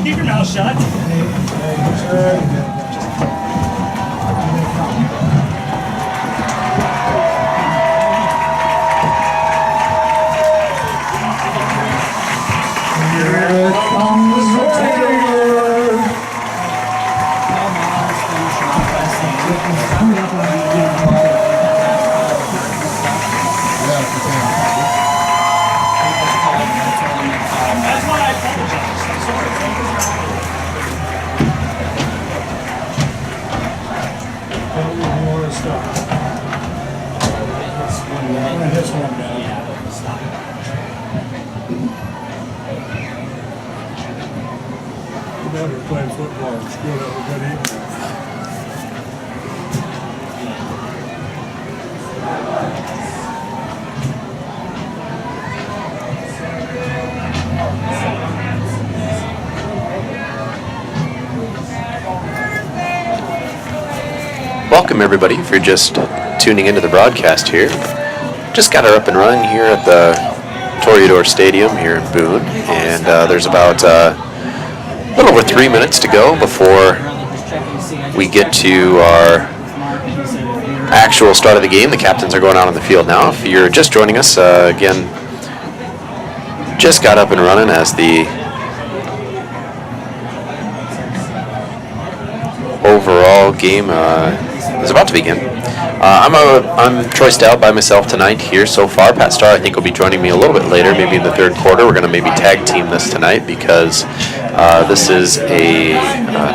keep your mouth shut. Here comes the Tiger. That's why I apologize. I'm sorry. Hits one down. Never played football in school. That was good evening. Welcome everybody if you're just tuning into the broadcast here. Just got her up and running here at the Toreador Stadium here in Boone, and there's about a little over 3 minutes to go before we get to our actual start of the game. The captains are going out on the field now. If you're just joining us, again, just got up and running as the overall game is about to begin. I'm Troy Stout by myself tonight here so far. Pat Starr, I think, will be joining me a little bit later, maybe in the third quarter. We're going to maybe tag team this tonight because this is a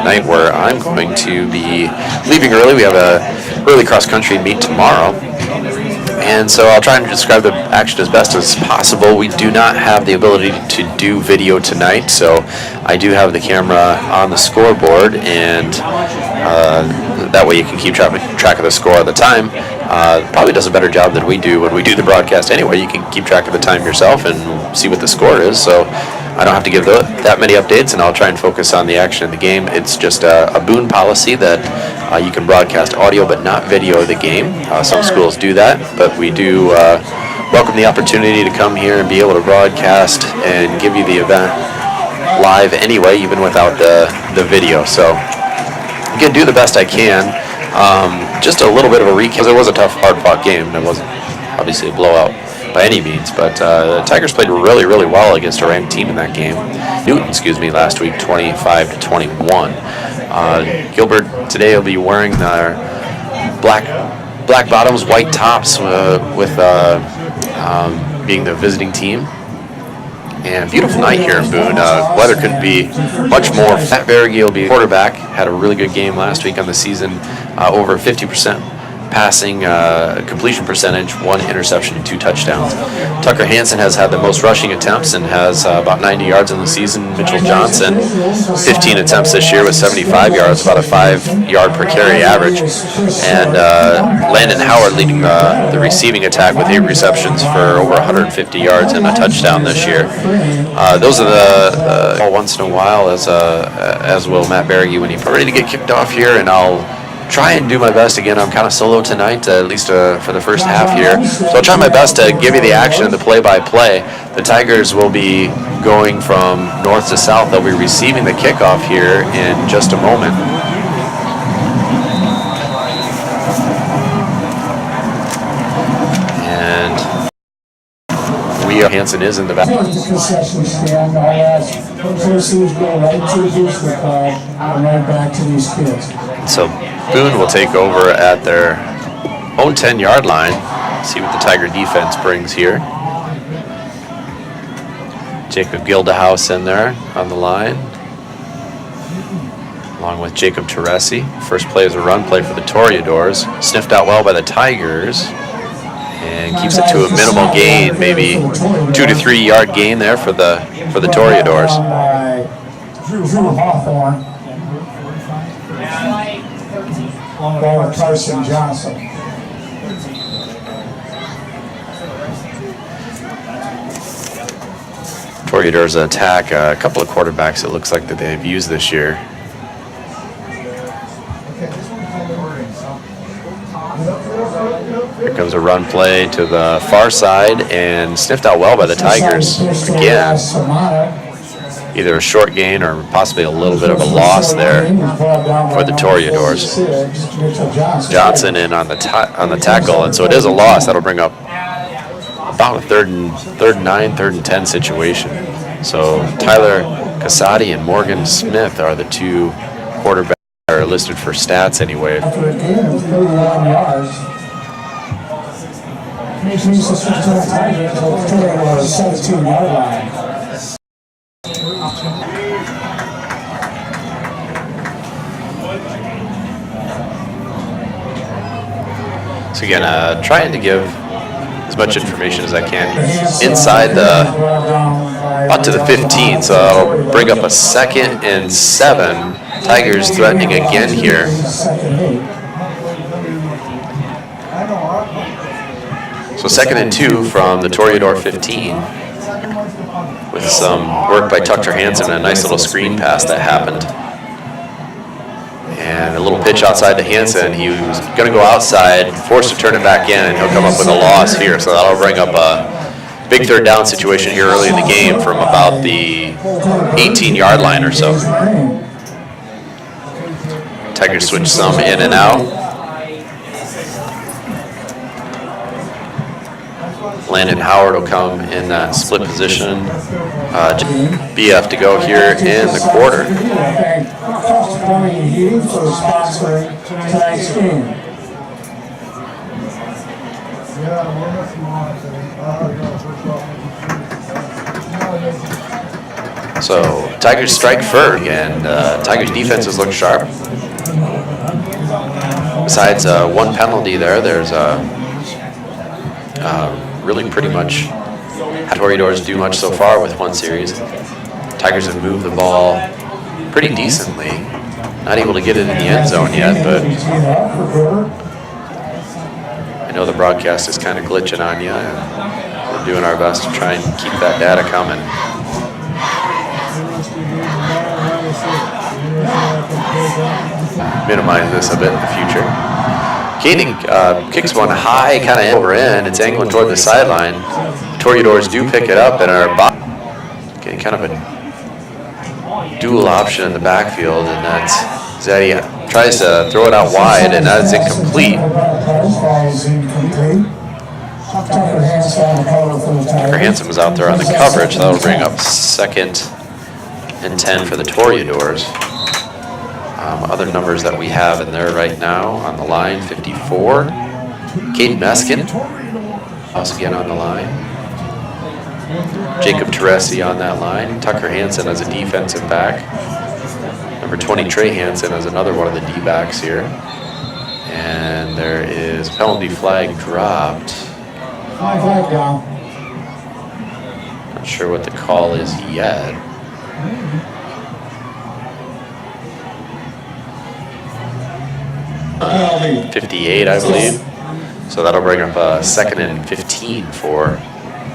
night where I'm going to be leaving early. We have a early cross-country meet tomorrow. And so I'll try and describe the action as best as possible. We do not have the ability to do video tonight, so I do have the camera on the scoreboard, and that way you can keep track of the score at the time. Probably does a better job than we do when we do the broadcast anyway. You can keep track of the time yourself and see what the score is, so I don't have to give that many updates, and I'll try and focus on the action of the game. It's just a Boone policy that you can broadcast audio but not video of the game. Some schools do that, but we do welcome the opportunity to come here and be able to broadcast and give you the event live anyway, even without the video. So again, do the best I can. Just a little bit of a recap. It was a tough, hard-fought game. It wasn't obviously a blowout by any means, but the Tigers played really, really well against a ranked team in that game. Newton, last week, 25-21. Gilbert today will be wearing their black bottoms, white tops, with being the visiting team. And beautiful night here in Boone. Weather couldn't be much more. Matt Berge will be quarterback. Had a really good game last week on the season. Over 50% passing completion percentage, 1 interception and 2 touchdowns. Tucker Hansen has had the most rushing attempts and has about 90 yards in the season. Mitchell Johnson, 15 attempts this year with 75 yards, about a 5-yard per carry average. And Landon Howard leading the receiving attack with 8 receptions for over 150 yards and a touchdown this year. Those are the once in a while, as will Matt Berge when he's ready to get kicked off here, and I'll try and do my best. Again, I'm kind of solo tonight, at least for the first half here. So I'll try my best to give you the action and the play-by-play. The Tigers will be going from north to south. They'll be receiving the kickoff here in just a moment. And Hansen is in the back. So Boone will take over at their own 10-yard line. See what the Tiger defense brings here. Jacob Gildehouse in there on the line, along with Jacob Teresi. First play is a run play for the Toreadors. Sniffed out well by the Tigers and keeps it to a minimal gain, maybe 2 to 3 yard gain there for the Toreadors. Drew Hawthorne. Along with Carson Johnson. Toreadors attack a couple of quarterbacks it looks like that they've used this year. Here comes a run play to the far side and sniffed out well by the Tigers again. either a short gain or possibly a little bit of a loss there for the Toreadors. Johnson in on the tackle, and so it is a loss. That'll bring up about a third and 9, 3rd and 10 situation. So Tyler Casati and Morgan Smith are the two quarterbacks that are listed for stats anyway. After a gain of 31 yards, makes me suspect that Tiger until the 17-yard line. So again, trying to give as much information as I can inside up to the 15. So I'll bring up a 2nd and 7. Tigers threatening again here. So 2nd and 2 from the Toreador 15 with some work by Tucker Hansen and a nice little screen pass that happened. And a little pitch outside to Hansen. He was going to go outside, forced to turn it back in, and he'll come up with a loss here. So that'll bring up a big 3rd down situation here early in the game from about the 18-yard line or so. Tigers switch some in and out. Landon Howard will come in that split position. BF to go here in the quarter. So Tigers strike first, and Tigers defenses look sharp. Besides one penalty there's really pretty much Toreadors do much so far with one series. Tigers have moved the ball pretty decently. Not able to get it in the end zone yet, but I know the broadcast is kind of glitching on you, and we're doing our best to try and keep that data coming. Minimize this a bit in the future. Koenig kicks one high, kind of over in. It's angling toward the sideline. Toreadors do pick it up and are getting kind of a dual option in the backfield, and that's Zeddy tries to throw it out wide, and that's incomplete. Tucker Hansen was out there on the coverage. That'll bring up 2nd and 10 for the Toreadors. Other numbers that we have in there right now on the line: 54, Caden Meskin, also again on the line. Jacob Teresi on that line. Tucker Hansen as a defensive back. Number 20, Trey Hansen as another one of the D-backs here. And there is penalty flag dropped. Flag down. Not sure what the call is yet. Penalty. 58, I believe. So that'll bring up a 2nd and 15 for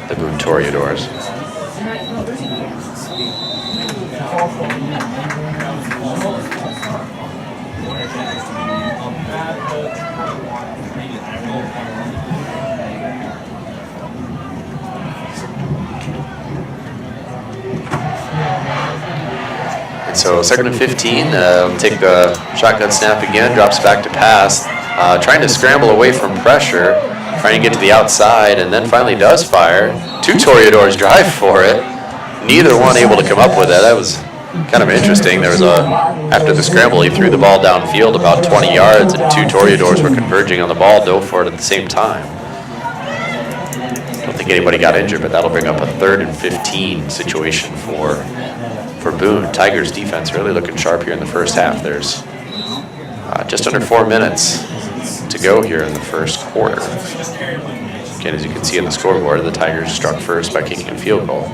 the Boone Toreadors. And so 2nd and 15, take the shotgun snap again, drops back to pass, trying to scramble away from pressure, trying to get to the outside, and then finally does fire. 2 Toreadors drive for it. Neither one able to come up with it. That was kind of interesting. There was after the scramble, he threw the ball downfield about 20 yards, and 2 Toreadors were converging on the ball, dove for it at the same time. Don't think anybody got injured, but that'll bring up a 3rd and 15 situation for Boone. Tigers defense really looking sharp here in the first half. There's just under 4 minutes to go here in the first quarter. Again, as you can see on the scoreboard, the Tigers struck first by kicking a field goal.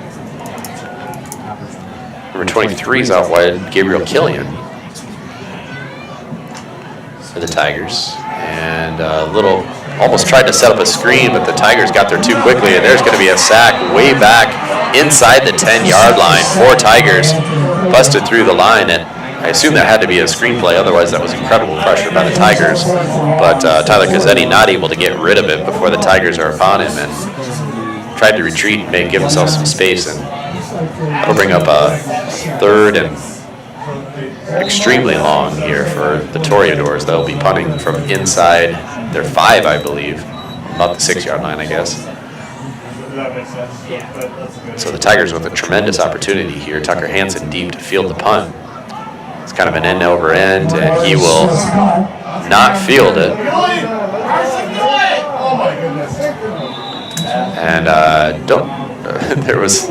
Number 23 is out wide, Gabriel Killian for the Tigers. And almost tried to set up a screen, but the Tigers got there too quickly, and there's going to be a sack way back inside the 10-yard line. 4 Tigers busted through the line, and I assume that had to be a screenplay, otherwise that was incredible pressure by the Tigers. But Tyler Cazzetti not able to get rid of it before the Tigers are upon him, and tried to retreat and give himself some space, and That'll bring up a third and extremely long here for the Toreadors. They'll be punting from inside their 5, I believe. About the 6-yard line, I guess. So the Tigers with a tremendous opportunity here. Tucker Hansen deep to field the punt. It's kind of an end over end, and he will not field it. And there was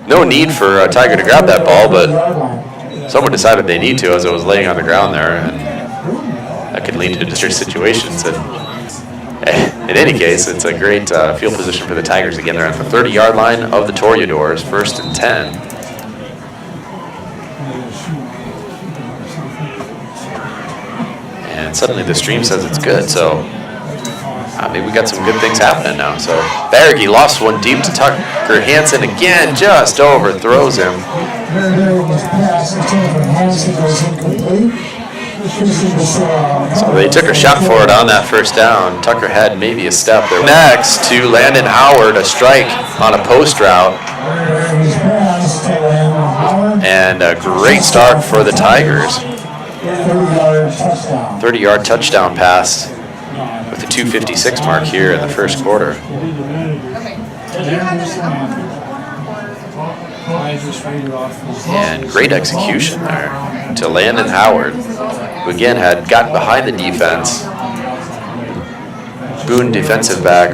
no need for a Tiger to grab that ball, but someone decided they need to as it was laying on the ground there, and that could lead to disastrous situations. And in any case, it's a great field position for the Tigers. Again, they're at the 30-yard line of the Toreadors, 1st and 10. And suddenly the stream says it's good, so maybe we got some good things happening now. So Berge lost one deep to Tucker Hansen again, just overthrows him. So they took a shot for it on that first down. Tucker had maybe a step there. Next to Landon Howard, a strike on a post route. And a great start for the Tigers. 30-yard touchdown pass with the 2:56 mark here in the first quarter. And great execution there to Landon Howard, who again had gotten behind the defense. Boone, defensive back,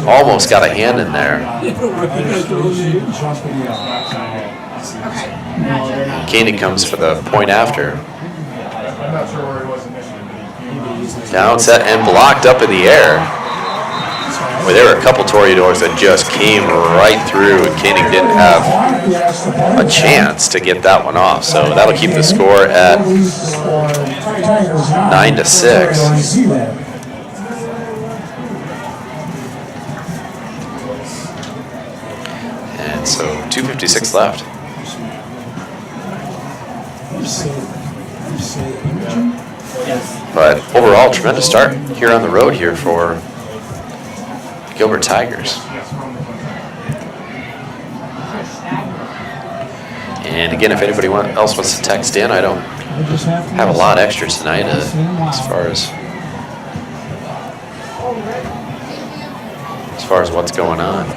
almost got a hand in there. Koenig comes for the point after. Down, set, and blocked up in the air. Well, there were a couple Toreadors that just came right through, and Koenig didn't have a chance to get that one off. So that'll keep the score at 9-6. And so 2:56 left. But overall, tremendous start here on the road here for the Gilbert Tigers. And again, if anybody else wants to text in, I don't have a lot extra tonight as far as what's going on.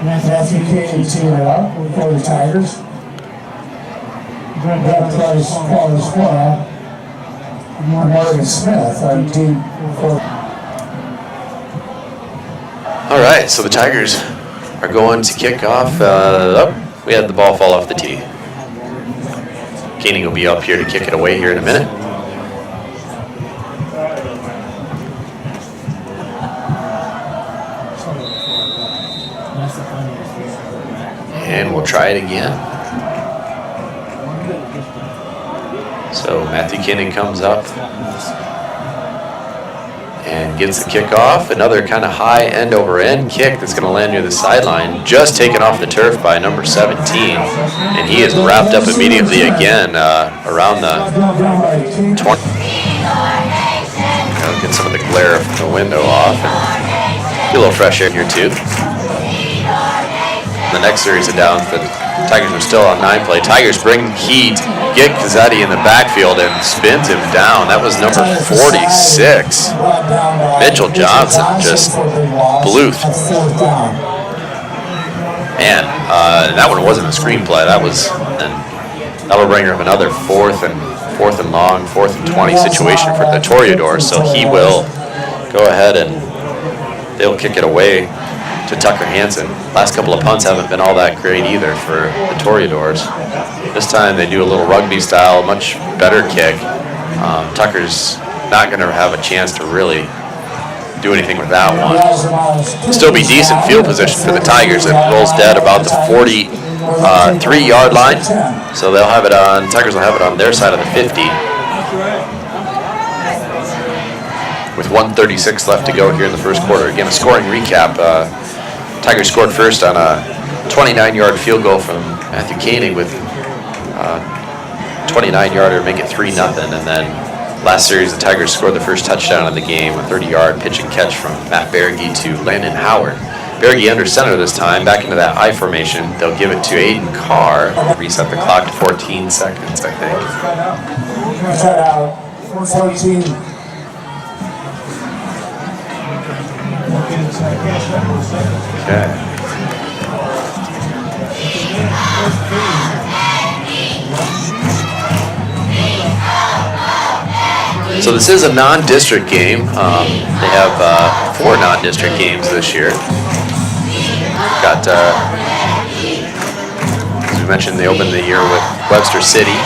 Matthew Koenig teeing it up for the Tigers. That plays Paul Squad. Morgan Smith on deep for. All right, so the Tigers are going to kick off. We had the ball fall off the tee. Koenig will be up here to kick it away here in a minute. And we'll try it again. So Matthew Koenig comes up and gets the kickoff. Another kind of high end over end kick that's going to land near the sideline. Just taken off the turf by number 17. And he is wrapped up immediately again around the 20. Get some of the glare from the window off. And get a little fresh air here too. The next series of downs, the Tigers are still on 9 play. Tigers bring heat, get Cazzetti in the backfield and spins him down. That was number 46. Mitchell Johnson just blew. Man, that one wasn't a screenplay. That'll bring him another fourth and long, 4th and 20 situation for the Toreadors. So he will go ahead and they'll kick it away to Tucker Hansen. Last couple of punts haven't been all that great either for the Toreadors. This time they do a little rugby style, much better kick. Tucker's not going to have a chance to really do anything with that one. Still be decent field position for the Tigers. It rolls dead about the 43-yard line. So they'll have it on, Tigers will have it on their side of the 50. With 1:36 left to go here in the first quarter. Again, a scoring recap. Tigers scored first on a 29-yard field goal from Matthew Koenig with 29-yarder make it 3-0, and then Last series, the Tigers scored the first touchdown of the game, a 30-yard pitch and catch from Matt Berge to Landon Howard. Berge under center this time, back into that I formation. They'll give it to Aiden Carr. Reset the clock to 14 seconds, I think. Cut out 14. Okay. So this is a non-district game. They have 4 non-district games this year. Got, as we mentioned, they opened the year with Webster City,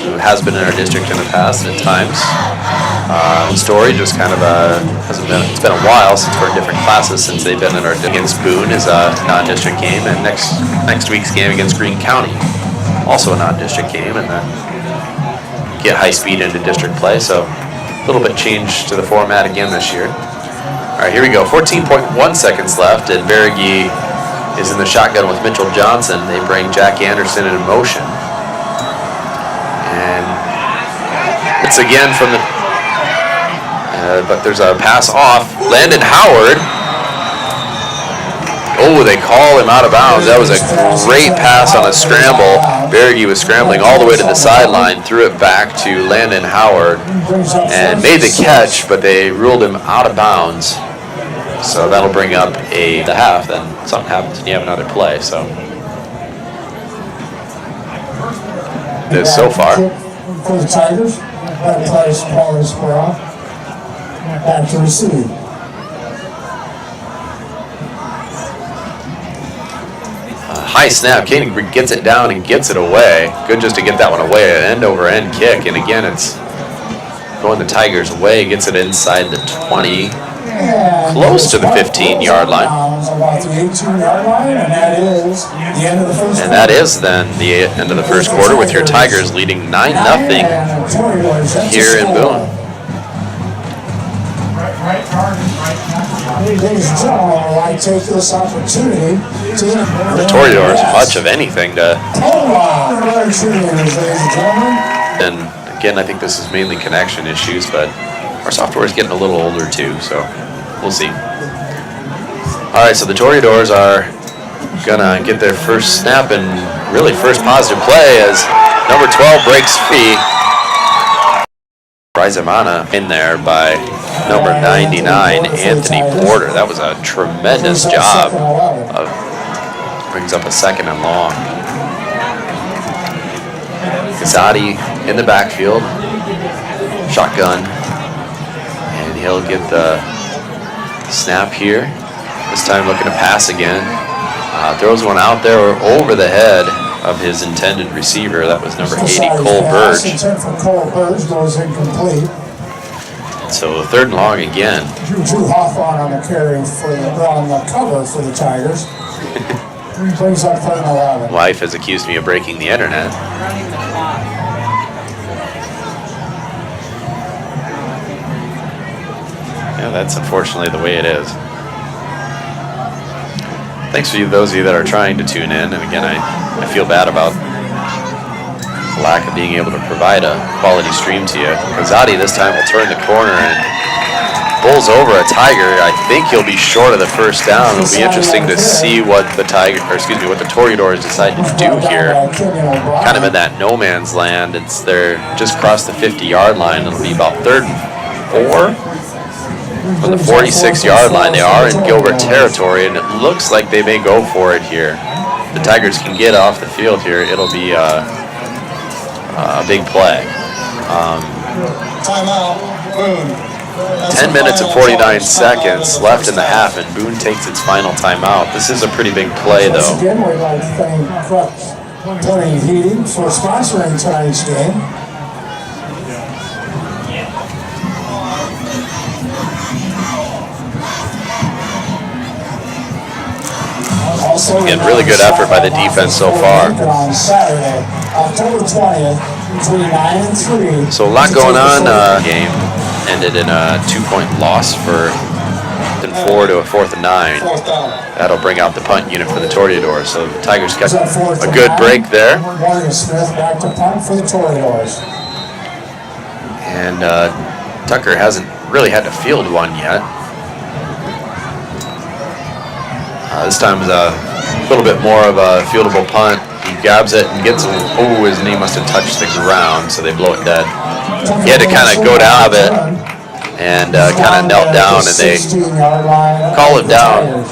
who has been in our district in the past at times. Story just kind of hasn't been. It's been a while since we're in different classes since they've been in our. Against Boone is a non-district game, and next week's game against Greene County, also a non-district game, and then get high speed into district play. So a little bit change to the format again this year. All right, here we go. 14.1 seconds left, and Berge is in the shotgun with Mitchell Johnson. They bring Jack Anderson in motion. And it's again from the, but there's a pass off. Landon Howard. Oh, they call him out of bounds. That was a great pass on a scramble. Berge was scrambling all the way to the sideline, threw it back to Landon Howard, and made the catch, but they ruled him out of bounds. So that'll bring up the half. Then something happens and you have another play. So this so far. For the Tigers, that play is Paul Sproul. Back to receive. High snap. Koenig gets it down and gets it away. Good just to get that one away. An end-over-end kick. And again, it's going the Tigers' way. Gets it inside the 20. Close to the 15-yard line. About the 18-yard line, and that is the end of the first. And that is then the end of the first quarter with your Tigers leading 9-0 here in Boone. Ladies and gentlemen, I'd like to take this opportunity to The Toreadors, much of anything to. And again, I think this is mainly connection issues, but our software is getting a little older too, so we'll see. All right, so the Toreadors are gonna get their first snap and really first positive play as number 12 breaks free. Rizamana in there by number 99, Anthony Porter. That was a tremendous job. Brings up a 2nd and long. Gazzotti in the backfield. Shotgun. And he'll get the snap here. This time looking to pass again. Throws one out there over the head of his intended receiver. That was number 80, Cole Burge. Cole Burge goes incomplete. So 3rd and long again. Drew Hawthorne on the carry on the cover for the Tigers. Brings up 3rd and 11. Wife has accused me of breaking the internet. Yeah, that's unfortunately the way it is. Thanks for those of you that are trying to tune in. And again, I feel bad about the lack of being able to provide a quality stream to you. Gazzotti this time will turn the corner and bowls over a Tiger. I think he'll be short of the first down. It'll be interesting to see what the what the Toreadors decide to do here. Kind of in that no man's land. They're just crossed the 50-yard line. It'll be about 3rd and 4. From the 46-yard line, they are in Gilbert territory, and it looks like they may go for it here. The Tigers can get off the field here. It'll be a big play. Timeout, Boone. 10 minutes and 49 seconds left in the half, and Boone takes its final timeout. This is a pretty big play, though. Once again, we'd like to thank Plumbing and Heating for sponsoring tonight's game. Again, really good effort by the defense so far. On Saturday, October 20th, between 9 and 3. So a lot going on. Game ended in a 2-point loss for 4 to a 4th and 9. That'll bring out the punt unit for the Toreadors. So the Tigers got a good break there. Morgan Smith back to punt for the Toreadors. And Tucker hasn't really had to field one yet. This time is a little bit more of a fieldable punt. He grabs it and gets, oh, his knee must have touched the ground, so they blow it dead. He had to kind of go down a bit and kind of knelt down, and they call him down.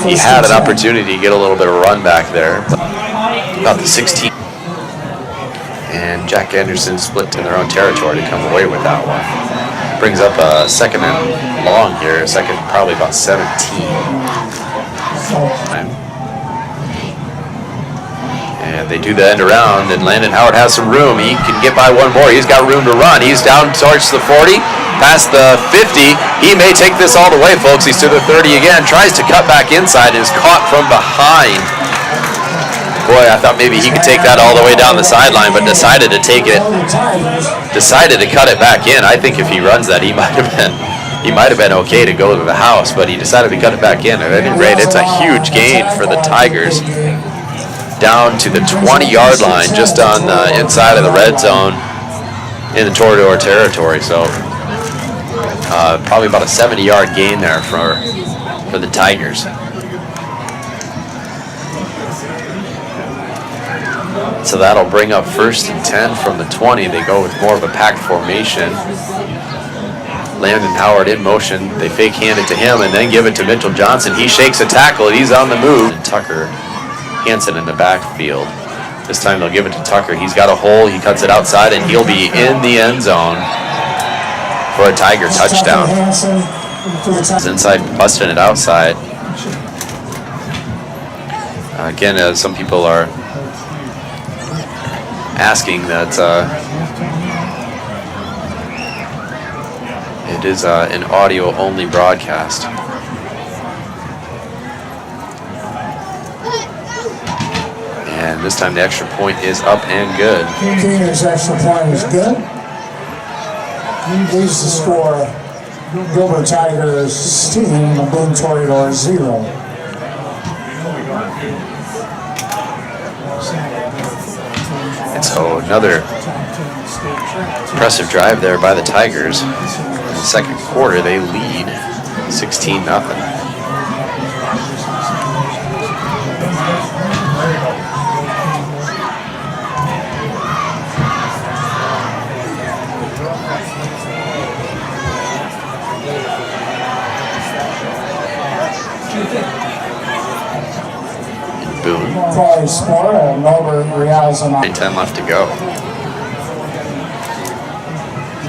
He had an opportunity to get a little bit of run back there, about the 16. And Jack Anderson split in their own territory to come away with that one. Brings up a second and long here, second probably about 17. And they do the end around, and Landon Howard has some room. He can get by one more. He's got room to run. He's down towards the 40, past the 50. He may take this all the way, folks. He's to the 30 again. Tries to cut back inside and is caught from behind. Boy, I thought maybe he could take that all the way down the sideline, but decided to take it. Decided to cut it back in. I think if he runs that, he might have been okay to go to the house, but he decided to cut it back in. At any rate, it's a huge gain for the Tigers. Down to the 20-yard line, just on the inside of the red zone in the Toreador territory. So probably about a 70-yard gain there for the Tigers. So that'll bring up 1st and 10 from the 20. They go with more of a packed formation. Landon Howard in motion. They fake hand it to him and then give it to Mitchell Johnson. He shakes a tackle. He's on the move. And Tucker Hansen in the backfield. This time they'll give it to Tucker. He's got a hole. He cuts it outside, and he'll be in the end zone for a Tiger touchdown. He's inside, busting it outside. Again, some people are asking that it is an audio-only broadcast. And this time the extra point is up and good. Keener's extra point is good. Leads the score. Gilbert Tigers team, Boone Toreador 0. And so another impressive drive there by the Tigers. In the second quarter, they lead 16-0. Boone. 10 left to go.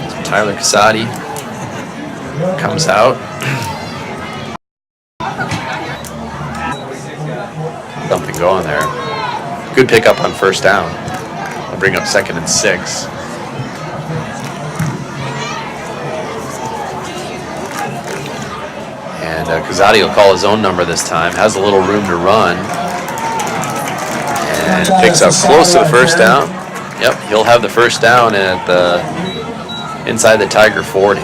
So Tyler Casati comes out. Something going there. Good pickup on first down. They'll bring up 2nd and 6. And Casati will call his own number this time. Has a little room to run. And picks up close to the first down. Yep, he'll have the first down at the inside the Tiger 40.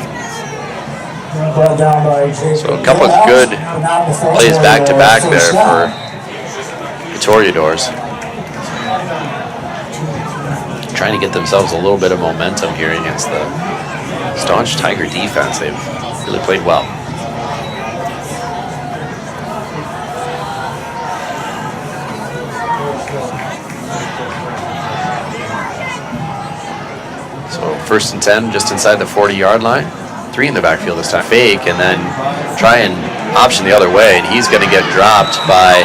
So a couple of good plays back-to-back there for the Toreadors. Trying to get themselves a little bit of momentum here against the staunch Tiger defense. They've really played well. So 1st and 10, just inside the 40-yard line. 3 in the backfield this time. Fake, and then try and option the other way, and he's going to get dropped by...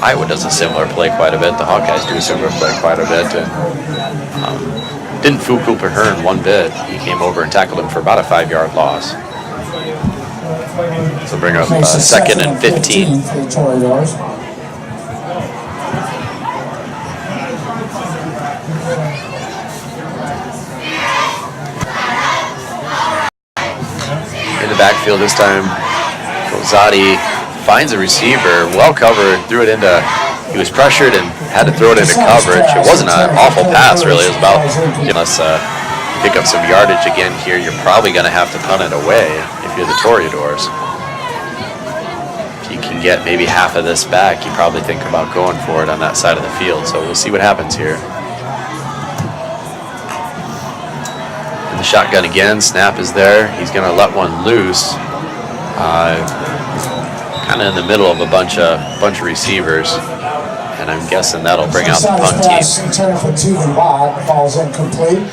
Iowa does a similar play quite a bit. The Hawkeyes do a similar play quite a bit. And didn't fool Cooper Hearn one bit. He came over and tackled him for about a 5-yard loss. So bring up 2nd and 15. In the backfield this time, Kozadi finds a receiver, well covered, threw it into, he was pressured and had to throw it into coverage. It wasn't an awful pass, really. It was about, unless pick up some yardage again here, you're probably going to have to punt it away if you're the Toreadors. If you can get maybe half of this back, you probably think about going for it on that side of the field. So we'll see what happens here. shotgun again. Snap is there. He's going to let one loose. Kind of in the middle of a bunch of receivers. And I'm guessing that'll bring out the punt team. Intended for Tegan Watt, falls incomplete.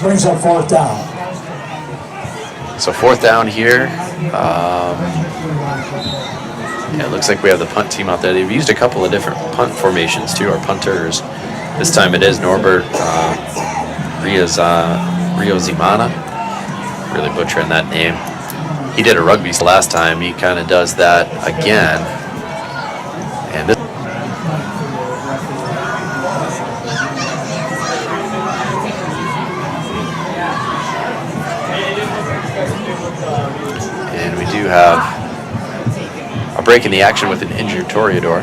Brings up 4th down. So 4th down here. Yeah, it looks like we have the punt team out there. They've used a couple of different punt formations too, or punters. This time it is Norbert Riozimana. Really butchering that name. He did a rugby last time. He kind of does that again. And this and we do have a break in the action with an injured Toreador.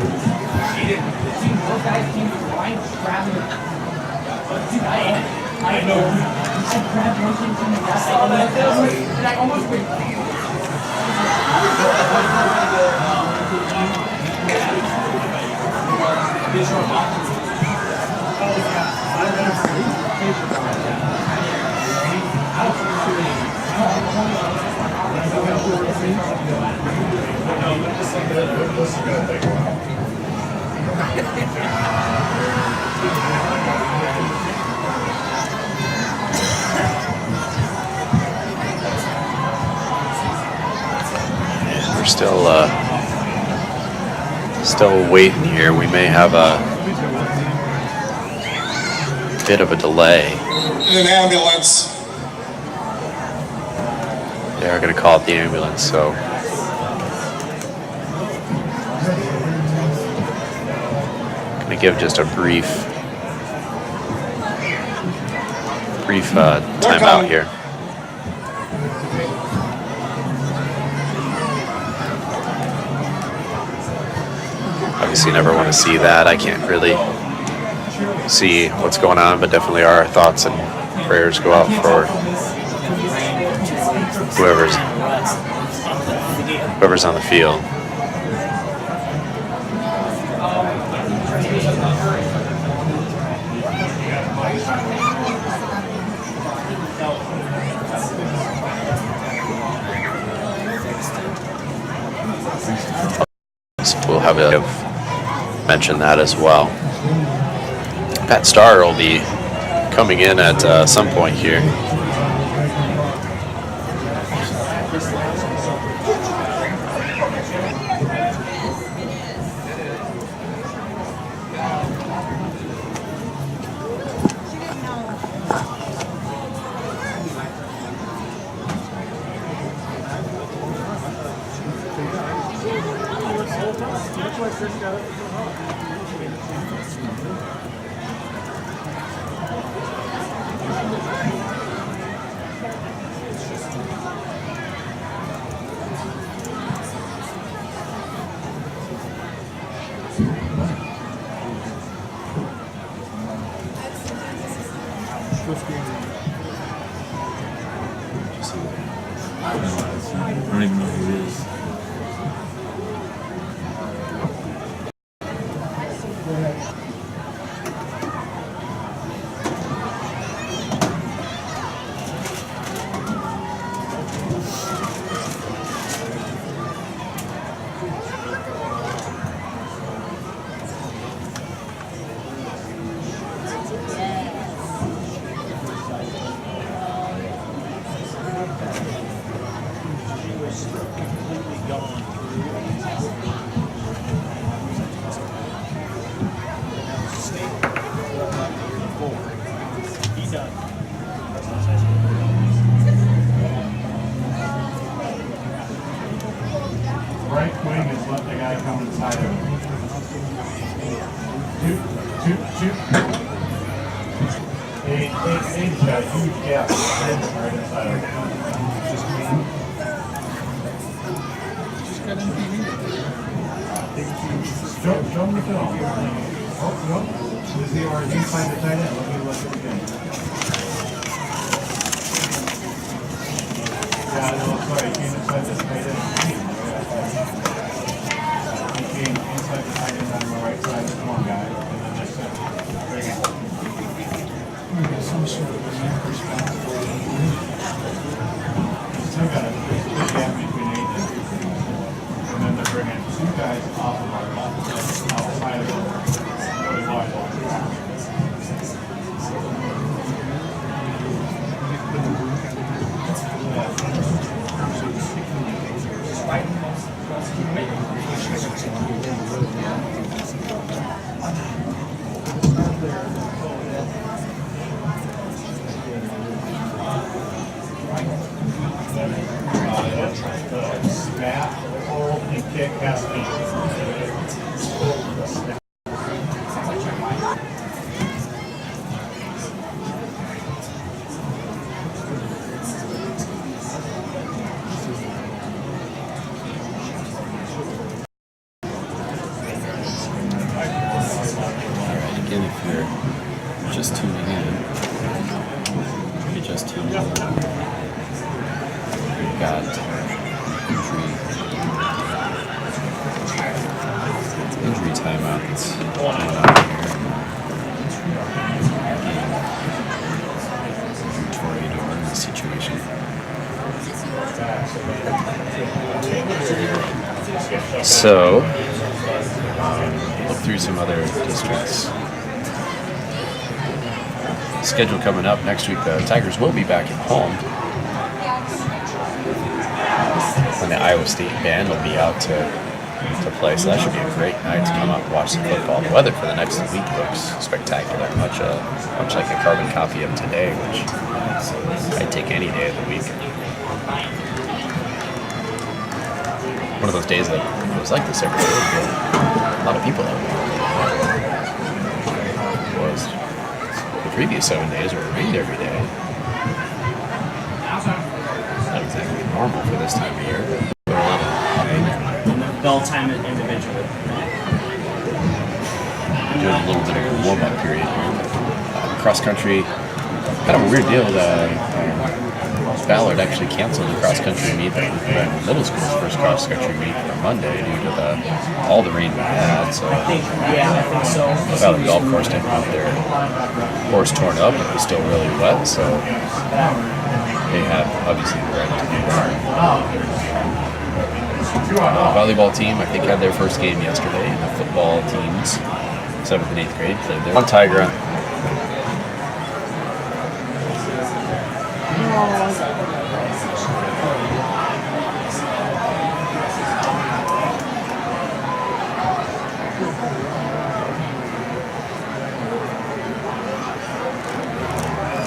We're still waiting here. We may have a bit of a delay. An ambulance. They are going to call it the ambulance, so. Going to give just a brief timeout here. Obviously, never want to see that. I can't really see what's going on, but definitely our thoughts and prayers go out for whoever's on the field. So we'll have mention that as well. Pat Starr will be coming in at some point here. I don't even know who it is. Right wing is let the guy come inside of him. Shoot. He's got a huge gap right inside of him. Show him the film. Oh, no. Is he or is he inside the tight end? Let me look at the game. Yeah, no, sorry, he came inside the tight end. He came inside the tight end on the right side. Come on, guy. And then just bring it. Some sort of responsibility. Snap, hold, and kick has to be. Again, if you're just tuning in, we've got injury timeout that's going on here. Tornado in this situation. So, look through some other districts. Schedule coming up next week, the Tigers will be back at home. And the Iowa State band will be out to play, so that should be a great night to come out and watch some football. The weather for the next week looks spectacular, much like a carbon copy of today, which I'd take any day of the week. One of those days that it was like this every day. A lot of people out there. It was the previous 7 days were rained every day. Not exactly normal for this time of year, but there were a lot of They'll time it individually. doing a little bit of a warm-up period here. Cross country, kind of a weird deal. Ballard actually canceled the cross country meet that we ran in middle school's first cross country meet on Monday due to all the rain we had. So I think so. Ballard Golf Course didn't want their course torn up. It was still really wet, so they have obviously the right to do that. Volleyball team, I think, had their first game yesterday, and the football teams, 7th and 8th grade, played their one Tiger on.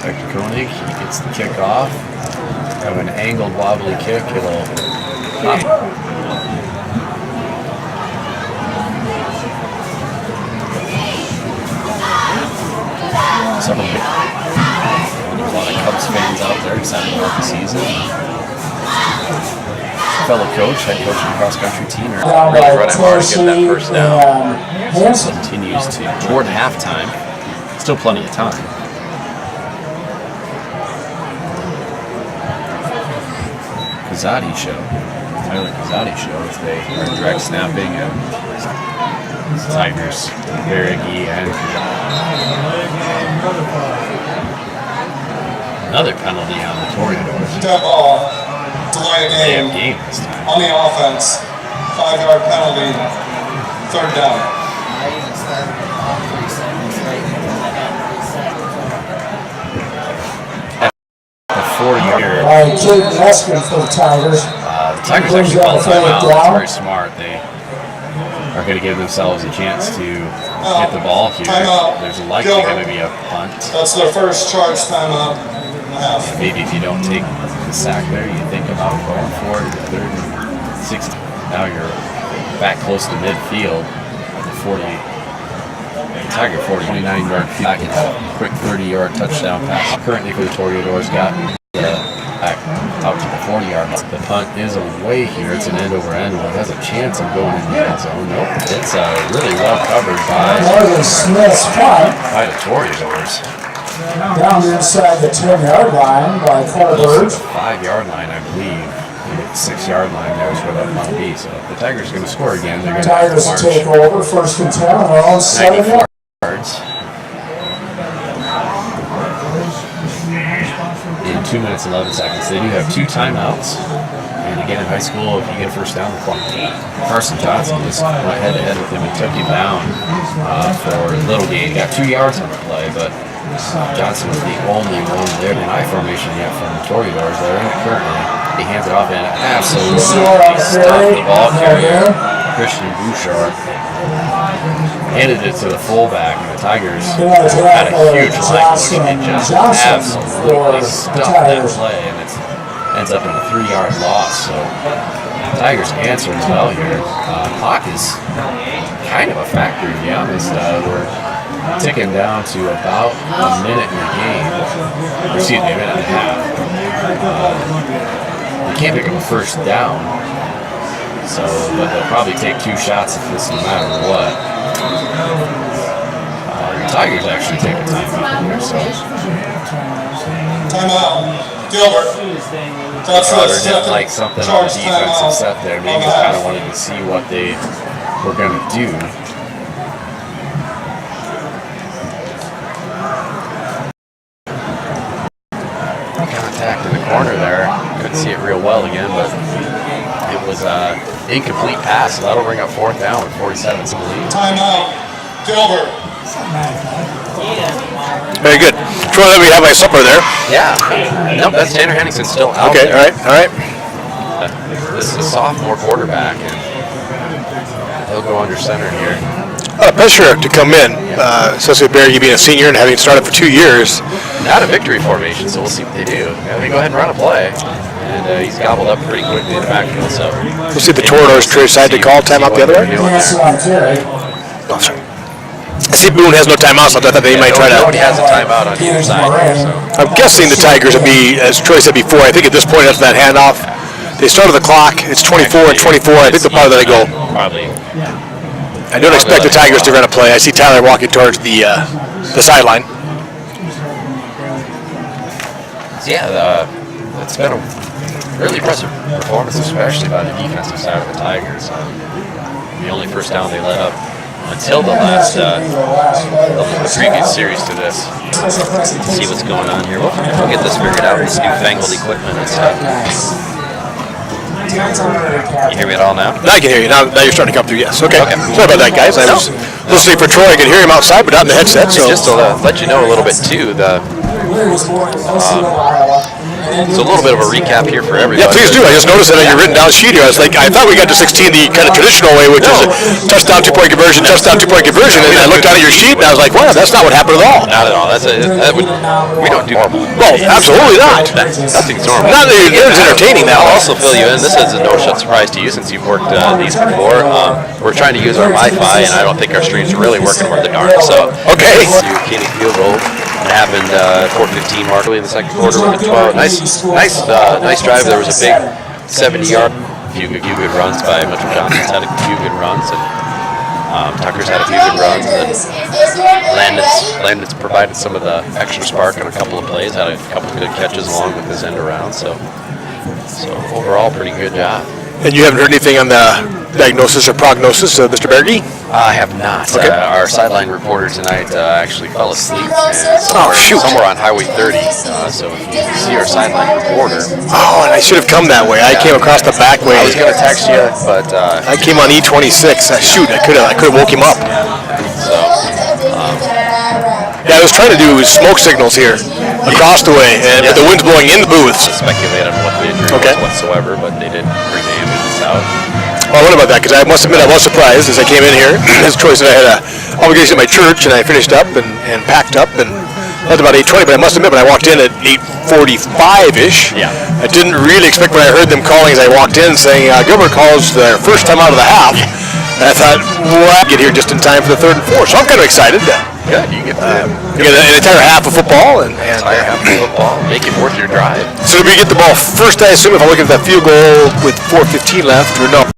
Dr. Koenig, he gets the kick off. Have an angled wobbly kick, it'll pop. There's a lot of Cubs fans out there excited about the season. Fellow coach, head coach of the cross country team, are really running hard to get that first down. Continues to toward halftime. Still plenty of time. Kazadi show. Tyler Kazadi show as they are direct snapping and Tigers, Beregi and another penalty on the Toreadors. Dead ball, delay They have game. game this time. On the offense, 5-yard penalty, 3rd down. The 40-year. Jake Meskin for the Tigers. The Tigers actually called timeout. That's very smart. They are going to give themselves a chance to get the ball here. There's likely Gilbert. going to be a punt. That's their first charge timeout. Maybe if you don't take the sack there, you think about going for it. 3rd and 60. Now you're back close to midfield at the 40. Tiger 29-yard back and a quick 30-yard touchdown pass. Currently for the Toreadors got back out to the 40-yard line. The punt is away here. It's an end-over-end one. It has a chance of going in the end zone. Nope. It's really well covered Morgan Smith's punt by the Toreadors. down inside the 10-yard line by Colbert. 5-yard line, I believe. Maybe the 6-yard line there is where that might be. So if the Tigers are going to score again, they're going to have to Tigers march take over 1st and 10 on their own 7 94 yards. In 2 minutes and 11 seconds. They do have 2 timeouts. And again in high school, if you get a first down, the clock. Carson Johnson just went head-to-head with him and took him down for little gain. Got 2 yards on the play, but Johnson was the only one there in I formation yet from the Toreadors. They're in it currently. He hands it off and absolutely stopped the ball carrier, Christian Bouchard. Handed it to the fullback, and the Tigers had a huge leg push and just absolutely stuffed that play, and it ends up in a 3-yard loss. So Tigers answering well here. Clock is kind of a factor, to be honest. We're ticking down to about a minute in the game. Excuse me, a minute and a half. We can't pick up a first down, so but they'll probably take 2 shots at this no matter what. The Tigers actually take a timeout here, so. Timeout. Gilbert. They're getting like something on the defensive set there. Maybe kind of wanted to see what they were going to do. Contact in the corner there. Couldn't see it real well again, but it was incomplete pass, so that'll bring up 4th down with 47 seconds to lead. Timeout. Gilbert. Very good. Troy, let me have my supper there. Yeah. Nope, that's Tanner Henningsen still out Okay, there. all right. This is a sophomore quarterback, and he'll go under center here. Pressure to come in, especially with Barry being a senior and having started for 2 years. Not a victory formation, so we'll see what they do. They go ahead and run a play, and he's gobbled up pretty quickly in the backfield. So We'll see if the Toreadors decide to call timeout the other way. Yeah, Oh, sorry. I see Boone has no timeouts, so I thought they might try to. Nobody has a timeout on either side here, so. I'm guessing the Tigers will be, as Troy said before, I think at this point after that handoff, they started the clock, it's 24 and 24, I think they'll probably let it go. Probably. I don't expect the Tigers to run a play. I see Tyler walking towards the sideline. Yeah, it's been a really impressive performance, especially by the defensive side of the Tigers. The only first down they let up until the last, the previous series to this. See what's going on here. We'll get this figured out with this newfangled equipment and stuff. You hear me at all now? Now I can hear you. Now you're starting to come through, yes. Okay. Sorry about that, guys. I was listening for Troy. I could hear him outside, but not in the headset. So Just to let you know a little bit, too, so a little bit of a recap here for everybody. yeah, please do. I just noticed that on your written down sheet here. I was like, I thought we got to 16 the kind of traditional way, which is a touchdown, 2-point conversion, touchdown, 2-point conversion. And I looked down at your sheet and I was like, wow, that's not what happened at all. Not at all. We don't do normal. Well, absolutely not. Nothing's normal. Not that it's entertaining now. I'll also fill you in. This is a no-shut surprise to you since you've worked these before. We're trying to use our Wi-Fi, and I don't think our stream's really working worth a darn. So, Okay. Kenny field goal. It happened 4:15 mark in the second quarter with a 12. Nice drive. There was a big 70-yard. Few good runs by Mitchell Johnson's had a few good runs, and Tucker's had a few good runs, and Landon's provided some of the extra spark on a couple of plays. Had a couple of good catches along with his end around. So overall, pretty good job. And you haven't heard anything on the diagnosis or prognosis of Mr. Berge? I have not. Okay. Our sideline reporter tonight actually fell asleep shoot. somewhere on Highway 30. So if you see our sideline reporter, Oh, and I should have come that way. I came across the back way. I was going to text you, but I came on E26. Shoot, I could have woke him up. Yeah, I was trying to do smoke signals here across the way, and the wind's blowing in the booths. speculated on what the injury was whatsoever, but they didn't bring the ambulance out. Well, what about that? Because I must admit I was surprised as I came in here. As Troy said, I had an obligation at my church, and I finished up and packed up, and that was about 8:20. But I must admit, when I walked in at 8:45-ish, I didn't really expect when I heard them calling as I walked in, saying Gilbert calls their first time out of the half. And I thought, well, I get here just in time for the 3rd and 4th. So I'm kind of excited. Good, you get You get an entire half of football, and entire half of football, make it worth your drive. so we get the ball first, I assume, if I look at that field goal with 4:15 left, or no?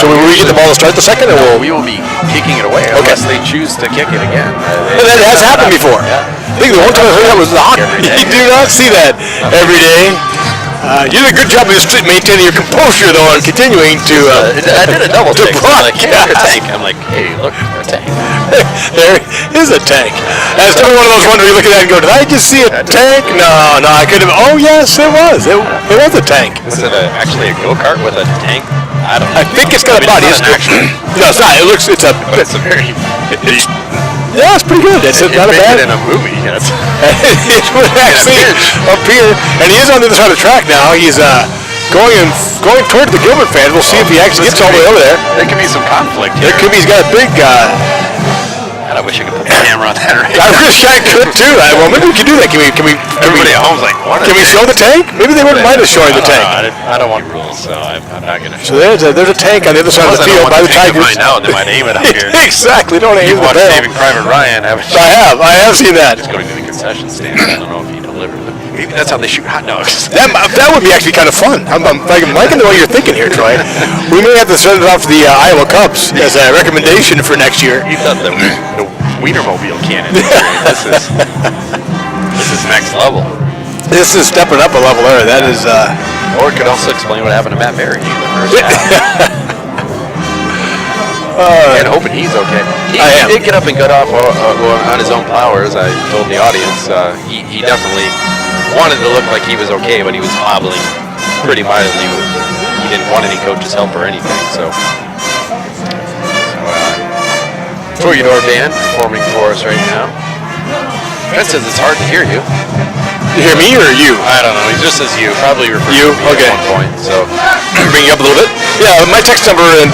So will we get the ball to start the second, or will We will be kicking it away unless they choose to kick it again. That has happened before. Yeah. I think the one time I heard that was the hockey. You do not see that every day. You did a good job of just maintaining your composure, though, and continuing to. I did a double to take. block. I'm like, hey, look, a tank. I'm like, hey, look, a tank. There is a tank. That's every one of those ones where you look at that and go, did I just see a tank? No, I could have. Oh, yes, it was. It was a tank. Is it actually a go-kart with a tank? I don't know. I think it's got a body. It's not an actual. No, it's not. It's a. But it's a very. Yeah, it's pretty good. It's not a bad. In a movie. Yes. It would actually appear, and he is on the other side of the track now. He's going toward the Gilbert fans. We'll see if he actually gets all the way over there. There could be some conflict here. There could be. He's got a big. God, I wish I could put the camera on that right I wish I could too. Well, maybe we can do that. Can we? Everybody at home's like, what? Can we show the tank? Maybe they wouldn't mind us showing the tank. I don't want rules, so I'm not gonna. So there's a tank on the other side of the field by the Tigers. Find out, they might aim it up here. Exactly. Don't aim You've the watched barrel. Saving Private Ryan, haven't you? I have seen that. Just going to the concession stand. I don't know if he delivered them. Maybe that's how they shoot hot dogs. That would be actually kind of fun. I'm liking the way you're thinking here, Troy. We may have to send it off to the Iowa Cubs as a recommendation for next year. You thought the Wienermobile cannon. This is next level. This is stepping up a level there. That is. Or it could also explain what happened to Matt Berry in the first half. And hoping he's okay. He did get up and got off on his own power, as I told the audience. He definitely wanted to look like he was okay, but he was hobbling pretty mildly. He didn't want any coach's help or anything. So Troy Udor band performing for us right now. Fred says it's hard to hear you. You hear me or you? I don't know. He just says you. Probably referring to me okay. at one point. So bring you up a little bit. Yeah, my text number and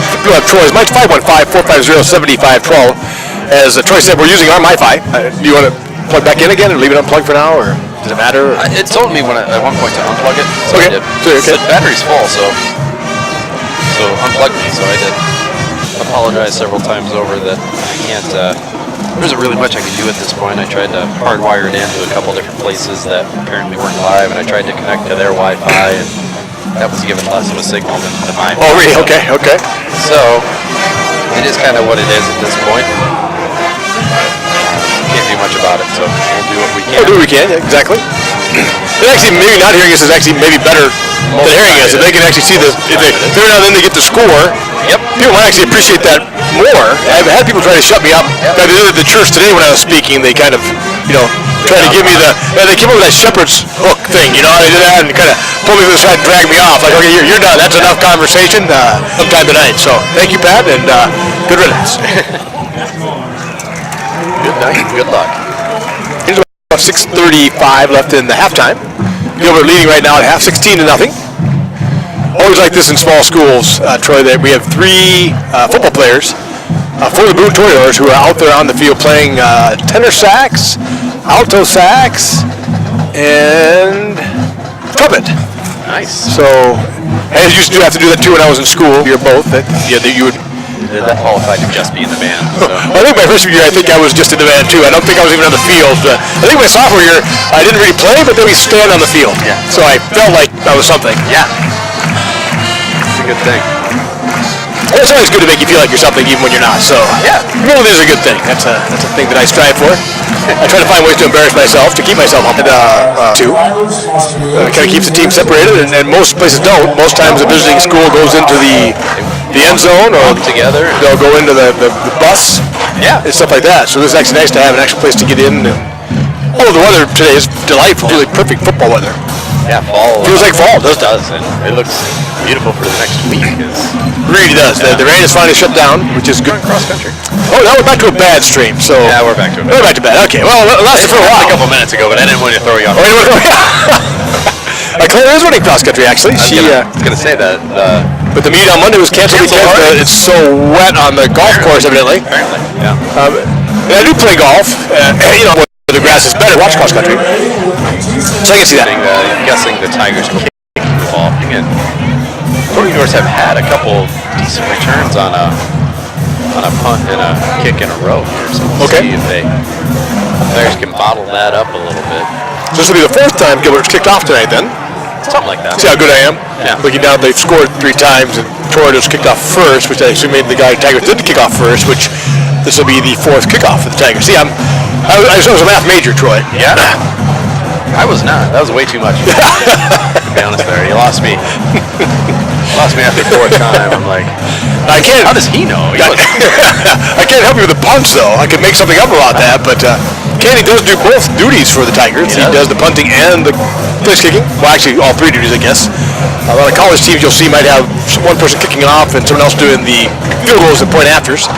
Troy's. Mine's 515-450-7512. As Troy said, we're using our MiFi. Do you want to plug back in again and leave it unplugged for now, or does it matter? It told me at one point to unplug it. So okay. I did. So okay. The battery's full, so unplug me. So I did. Apologize several times over that I can't. There isn't really much I can do at this point. I tried to hardwire it into a couple different places that apparently weren't live, and I tried to connect to their Wi-Fi, and that was giving less of a signal than mine. Oh, really? Okay. So it is kind of what it is at this point. Can't do much about it, so we'll do what we can. We'll do what we can, exactly. And actually, maybe not hearing us is actually maybe better than hearing us. If they can actually see if they're not in to get the score. Yep. People might actually appreciate that more. I've had people try to shut me up. Yep. They did it at the church today when I was speaking. They kind of, try to give me they came up with that shepherd's hook thing. They did that and kind of pulled me to the side and dragged me off. Like, okay, you're done. That's enough conversation. Sometime tonight. So thank you, Pat, and good riddance. Good night. Good luck. Here's about 6:35 left in the halftime. Gilbert leading right now at half, 16-0. Always like this in small schools, Troy, that we have three football players for the Boone Toreadors who are out there on the field playing tenor sax, alto sax, and trumpet. Nice. So, and you used to have to do that too when I was in school. You're both. That you would. That qualified to just be in the band. So. I think my freshman year, I think I was just in the band too. I don't think I was even on the field. I think my sophomore year, I didn't really play, but then we stand on the field. Yeah. So I felt like I was something. Yeah. It's a good thing. And it's always good to make you feel like you're something even when you're not. So yeah, really is a good thing. That's a thing that I strive for. I try to find ways to embarrass myself to keep myself up. Too. It kind of keeps the team separated, and most places don't. Most times a visiting school goes into the end zone, or together. They'll go into the bus. Yeah. And stuff like that. So it's actually nice to have an actual place to get in. And, the weather today is delightful. Really perfect football weather. Yeah, fall. Feels like fall, doesn't it? It does, and it looks beautiful for the next week. Really does. Yeah. The rain is finally shut down, which is good. Cross country. Oh, now we're back to a bad stream. So yeah, we're back to it. We're back to bad. Okay. Well, it lasted for a while. A couple minutes ago, but I didn't want to throw you off. Claire is running cross country actually. I was gonna say that. But the meet on Monday was canceled because it's so wet on the golf course, evidently. Apparently. Yeah. And I do play golf. The grass is better. Watch cross country. So I can see that. I'm guessing the Tigers will kick the ball. And Toreadors have had a couple decent returns on a punt and a kick in a row here. So we'll see if the Tigers can bottle that up a little bit. So this will be the fourth time Gilbert's kicked off tonight then. Something like that. See how good I am? Yeah. Looking down, they've scored 3 times, and Toreadors kicked off first, which I assume made the guy Tigers didn't kick off first, which this will be the 4th kickoff for the Tigers. See, I was a math major, Troy. Yeah. I was not. That was way too much. To be honest there. He lost me. Lost me after the fourth time. I'm like, I can't. how does he know? He wasn't. I can't help you with the punts, though. I could make something up about that, but Kenny does do both duties for the Tigers. He does the punting and the place kicking. Well, actually, all three duties, I guess. A lot of college teams you'll see might have one person kicking off and someone else doing the field goals and point afters.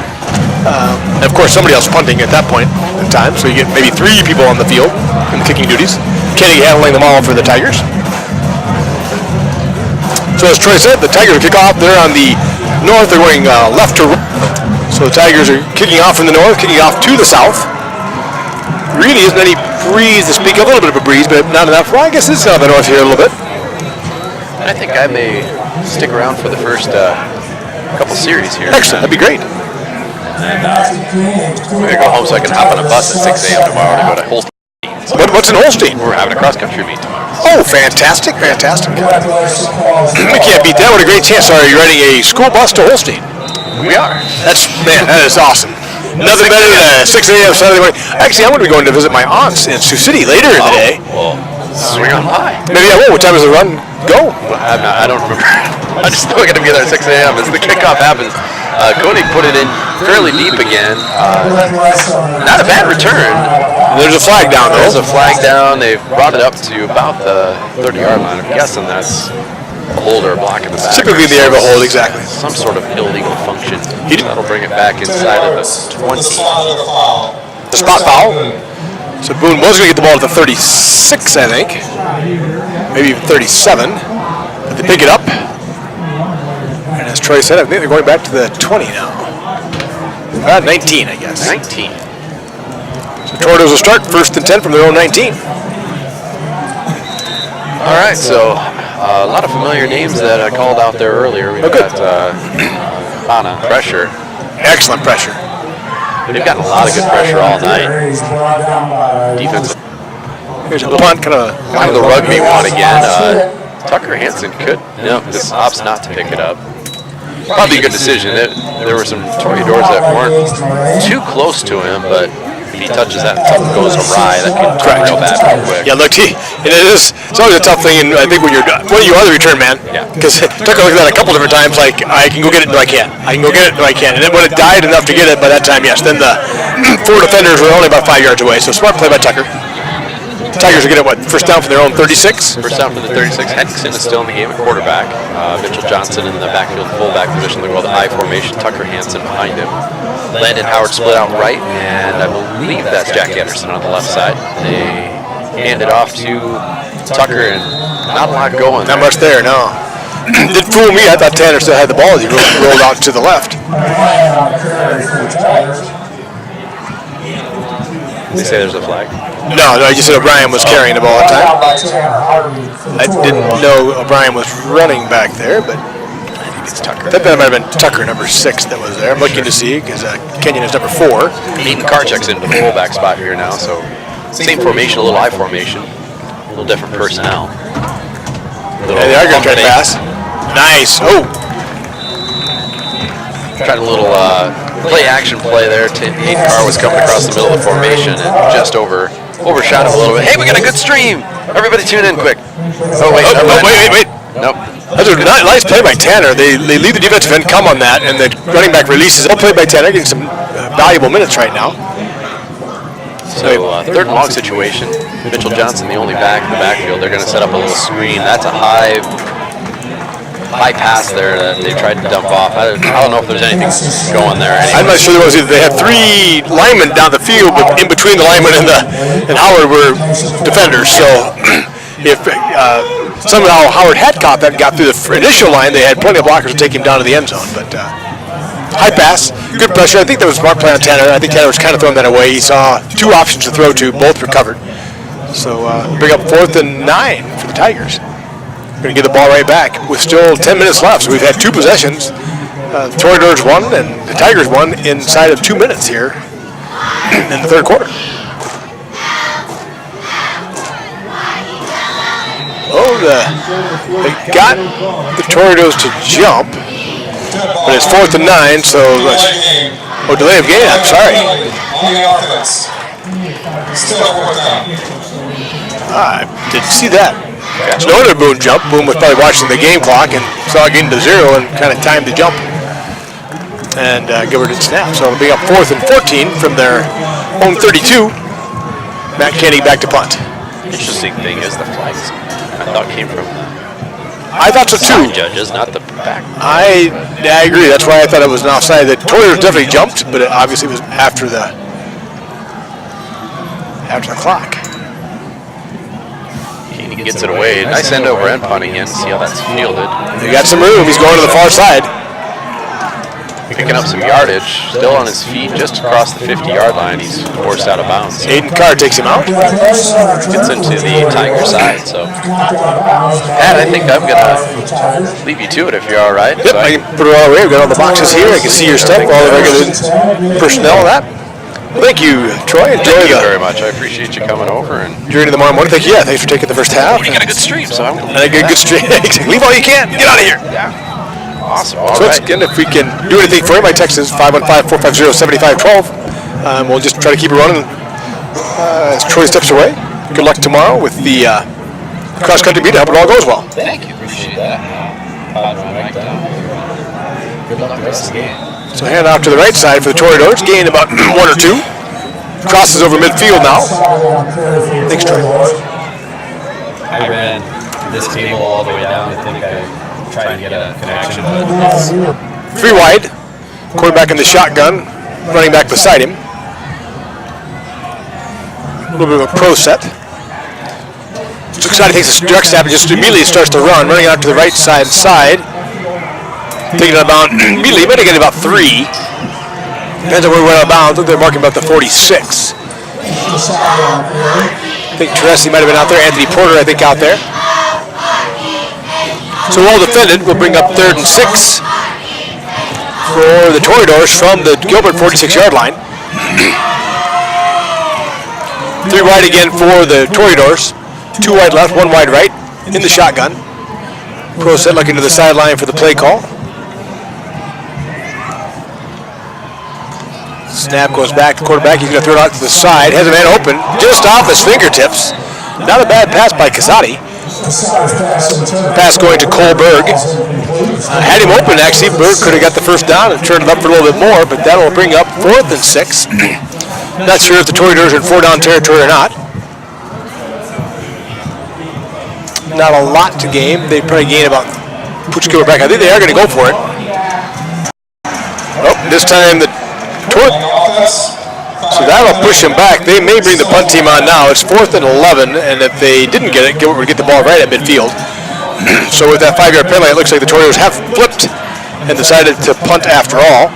And of course, somebody else punting at that point in time. So you get maybe 3 people on the field in the kicking duties. Kenny handling them all for the Tigers. So as Troy said, the Tigers kick off. They're on the north. They're going left to right. So the Tigers are kicking off from the north, kicking off to the south. Really isn't any breeze to speak of. A little bit of a breeze, but not enough. Well, I guess it's on the north here a little bit. I think I may stick around for the first couple series here. Excellent. That'd be great. I'm going to go home so I can hop on a bus at 6 a.m. tomorrow to go to Holstein. What's in Holstein? We're having a cross-country meet tomorrow. Oh, fantastic, fantastic. We can't beat that. What a great chance. Are you riding a school bus to Holstein? We are. That is awesome. Nothing better than 6 a.m. Saturday morning. Actually, I'm going to be going to visit my aunts in Sioux City later in the day. Well, swing on by. Maybe I will. What time does the run go? I don't remember. I just know I got to be there at 6 a.m. as the kickoff happens. Koenig put it in fairly deep again. Not a bad return. There's a flag down, though. There's a flag down. They've brought it up to about the 30-yard line. I'm guessing that's a hold or a block in the back. Typically in the air of a hold, exactly. Some sort of illegal function. That'll bring it back inside of the 20. The spot foul. So Boone was going to get the ball at the 36, I think. Maybe even 37. But they pick it up. And as Troy said, I think they're going back to the 20 now. 19, I guess. 19. So Tornadoes will start 1st and 10 from their own 19. All right, so a lot of familiar names that I called out there earlier. We've got Hana, pressure. Excellent pressure. They've gotten a lot of good pressure all night. Defensive. Here's a punt, kind of the rugby one again. Tucker Hansen could, this opts not to pick it up. Probably a good decision. There were some toreadors that weren't too close to him, but if he touches that and something goes awry, that can turn real bad real quick. Yeah, look, it's always a tough thing, and I think when you are the return man, because Tucker looked at that a couple different times, like, I can go get it, no I can't. I can go get it, no I can't. And then when it died enough to get it by that time, yes, then the 4 defenders were only about 5 yards away, so smart play by Tucker. Tigers are going to first down from their own 36? First down from the 36. Henningsen is still in the game at quarterback. Mitchell Johnson in the backfield fullback position. They go the I formation. Tucker Hansen behind him. Landon Howard split out right, and I believe that's Jack Anderson on the left side. They hand it off to Tucker, and not a lot going. Not much there, no. Didn't fool me. I thought Tanner still had the ball as he rolled out to the left. They say there's a flag. No, I just said O'Brien was carrying the ball at the time. I didn't know O'Brien was running back there, but I think it's Tucker. That might have been Tucker, number 6, that was there. I'm looking to see, because Kenyon is number 4. Aiden Karchek's into the fullback spot here now, so same formation, a little I formation, a little different personnel. Yeah, they are going to try to pass. Nice. Oh! Tried a little play-action play there. Aiden Carr was coming across the middle of the formation and just overshot him a little bit. Hey, we got a good stream! Everybody tune in quick. Oh, wait. Wait. Nope. That's a nice play by Tanner. They leave the defensive end come on that, and the running back releases. Well played by Tanner, getting some valuable minutes right now. So, third and long situation. Mitchell Johnson, the only back in the backfield. They're going to set up a little screen. That's a high pass there that they tried to dump off. I don't know if there's anything going there. I'm not sure there was either. They had 3 linemen down the field, but in between the linemen and Howard were defenders. So if somehow Howard had caught that and got through the initial line, they had plenty of blockers to take him down to the end zone. But high pass, good pressure. I think that was a smart play on Tanner. I think Tanner was kind of throwing that away. He saw 2 options to throw to, both recovered. So bring up 4th and 9 for the Tigers. Going to get the ball right back with still 10 minutes left. So we've had 2 possessions. The Toreadors won and the Tigers won inside of 2 minutes here in the third quarter. They got the Toreadors to jump, but it's 4th and 9, so delay of game. I'm sorry. On the offense. Still 4th down. I didn't see that. No other Boone jump. Boone was probably watching the game clock and saw it getting to 0 and kind of timed the jump. And Gilbert didn't snap. So it'll be up 4th and 14 from their own 32. Matt Kenny back to punt. Interesting thing is the flags I thought came from I thought so too. side judges, not the back. I agree. That's why I thought it was an offside. The Toyoters definitely jumped, but it obviously was after the clock. He gets it away. Nice end over end punt again. See how that's fielded. He got some room. He's going to the far side. Picking up some yardage. Still on his feet, just across the 50-yard line. He's forced out of bounds. Aiden Carr takes him out. Gets into the Tiger side. So, Pat, I think I'm gonna leave you to it if you're all right. Yep, So I can put it all away. We've got all the boxes here. I can see your stuff, all the regular personnel and that. Well, thank you, Troy. Thank you very much. I appreciate you coming over and journey tomorrow morning. Thank you. Yeah, thanks for taking the first half. you got a good stream, so I'm And a good stream. Leave all you can. Get out of here. Yeah. Awesome. All So right. again, if we can do anything for you, my text is 515-450-7512. We'll just try to keep it running as Troy steps away. Good luck tomorrow with the cross-country meet. I hope it all goes well. Thank you. Appreciate that. Good luck the rest of the game. So hand off to the right side for the Toreadors. Gain about 1 or 2. Crosses over midfield now. Thanks, Troy. I ran this cable all the way down. I think I tried to get a connection. 3 wide. Quarterback in the shotgun. Running back beside him. A little bit of a pro set. So excited takes a direct snap and just immediately starts to run. Running out to the right side. Taking it about immediately. Might have get about 3. Depends on where we went out of bounds. They're marking about the 46. I think Teresi might have been out there. Anthony Porter, I think, out there. So well defended. We'll bring up 3rd and 6 for the Toreadors from the Gilbert 46-yard line. 3 wide again for the Toreadors. 2 wide left, 1 wide right in the shotgun. Pro set looking to the sideline for the play call. Snap goes back. The quarterback, he's going to throw it out to the side. Has a man open just off his fingertips. Not a bad pass by Casati. Pass going to Cole Berg. Had him open, actually. Berg could have got the first down and turned it up for a little bit more, but that'll bring up 4th and 6. Not sure if the Toreadors are in 4-down territory or not. Not a lot to game. They probably gain about, put Gilbert back. I think they are going to go for it. Oh, this time the so that'll push them back. They may bring the punt team on now. It's 4th and 11, and if they didn't get it, Gilbert would get the ball right at midfield. So with that 5-yard penalty, it looks like the Toreadors have flipped and decided to punt after all.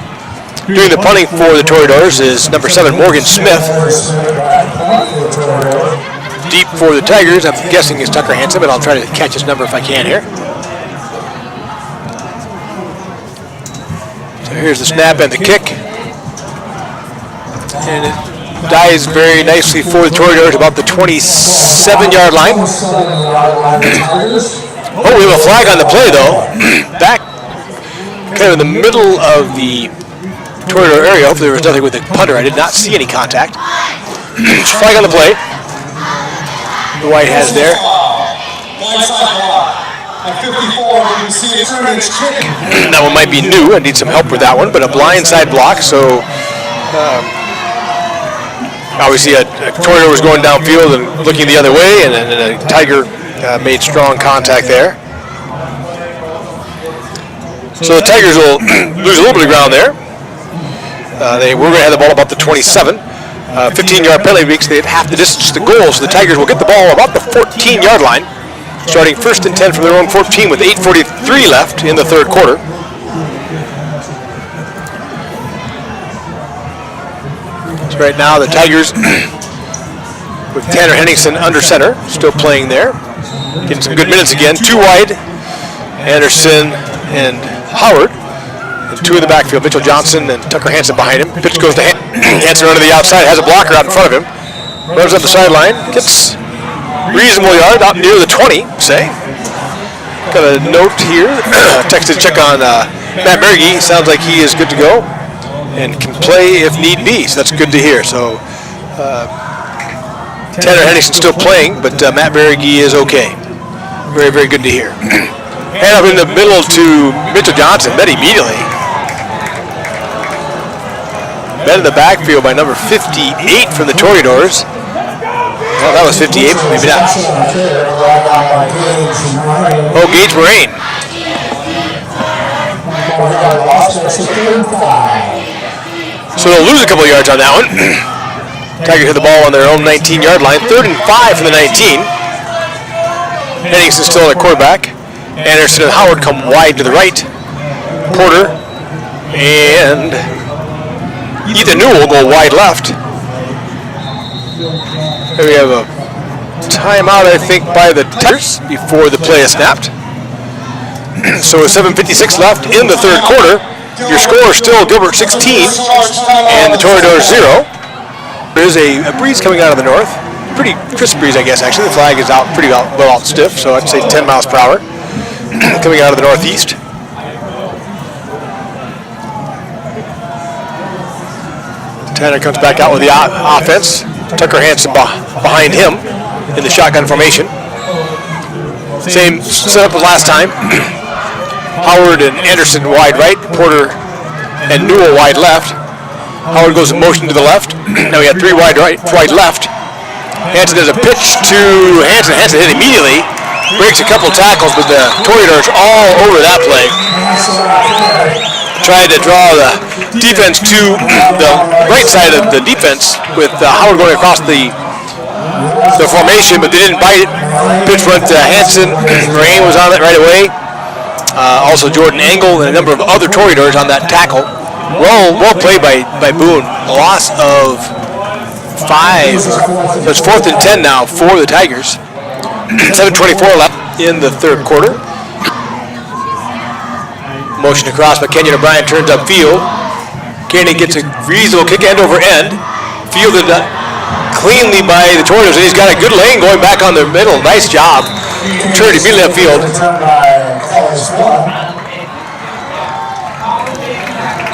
Doing the punting for the Toreadors is number 7, Morgan Smith. Deep for the Tigers, I'm guessing is Tucker Hansen, but I'll try to catch his number if I can here. So here's the snap and the kick. And it dies very nicely for the Toreadors about the 27-yard line. Oh, we have a flag on the play, though. Back kind of in the middle of the Toreador area. Hopefully there was nothing with the punter. I did not see any contact. Flag on the play. The White has there. That one might be new. I need some help with that one, but a blindside block, so obviously a Toreador was going downfield and looking the other way, and a Tiger made strong contact there. So the Tigers will lose a little bit of ground there. They were going to have the ball about the 27. 15-yard penalty makes they have half the distance to goal, so the Tigers will get the ball about the 14-yard line, starting 1st and 10 from their own 14 with 8:43 left in the 3rd quarter. So right now the Tigers with Tanner Henningsen under center, still playing there. Getting some good minutes again. 2 wide, Anderson and Howard. And 2 in the backfield, Mitchell Johnson and Tucker Hansen behind him. Pitch goes to Hansen under the outside, has a blocker out in front of him. Runs up the sideline, gets reasonable yard out near the 20, say. Got a note here, texted check on Matt Berge. Sounds like he is good to go and can play if need be, so that's good to hear. So Tanner Henningson's still playing, but Matt Berrigy is okay. Very, very good to hear. And up in the middle to Mitchell Johnson, met immediately. Met in the backfield by number 58 from the Toreadors. Well, that was 58, but maybe not. Oh, Gage Moraine. So they'll lose a couple of yards on that one. Tigers hit the ball on their own 19-yard line. 3rd and 5 from the 19. Henningson still at quarterback. Anderson and Howard come wide to the right. Porter and Ethan Newell go wide left. There we have a timeout, I think, by the Tigers before the play is snapped. So with 7:56 left in the third quarter, your score is still Gilbert 16 and the Toreadors 0. There's a breeze coming out of the north. Pretty crisp breeze, I guess, actually. The flag is out pretty well out stiff, so I'd say 10 miles per hour coming out of the northeast. Tanner comes back out with the offense. Tucker Hansen behind him in the shotgun formation. Same setup as last time. Howard and Anderson wide right, Porter and Newell wide left. Howard goes in motion to the left. Now we have 3 wide right, wide left. Hansen does a pitch to Hansen. Hansen hit immediately. Breaks a couple tackles, but the Toreadors all over that play. Tried to draw the defense to the right side of the defense with Howard going across the formation, but they didn't bite it. Pitch went to Hansen. Moraine was on it right away. Also Jordan Engel and a number of other Toreadors on that tackle. Well played by Boone. A loss of 5. So it's 4th and 10 now for the Tigers. 7:24 left in the third quarter. Motion across by Kenyon O'Brien, turns upfield. Kenyon gets a reasonable kick end over end. Fielded cleanly by the Toreadors, and he's got a good lane going back on the middle. Nice job. Turned immediately upfield.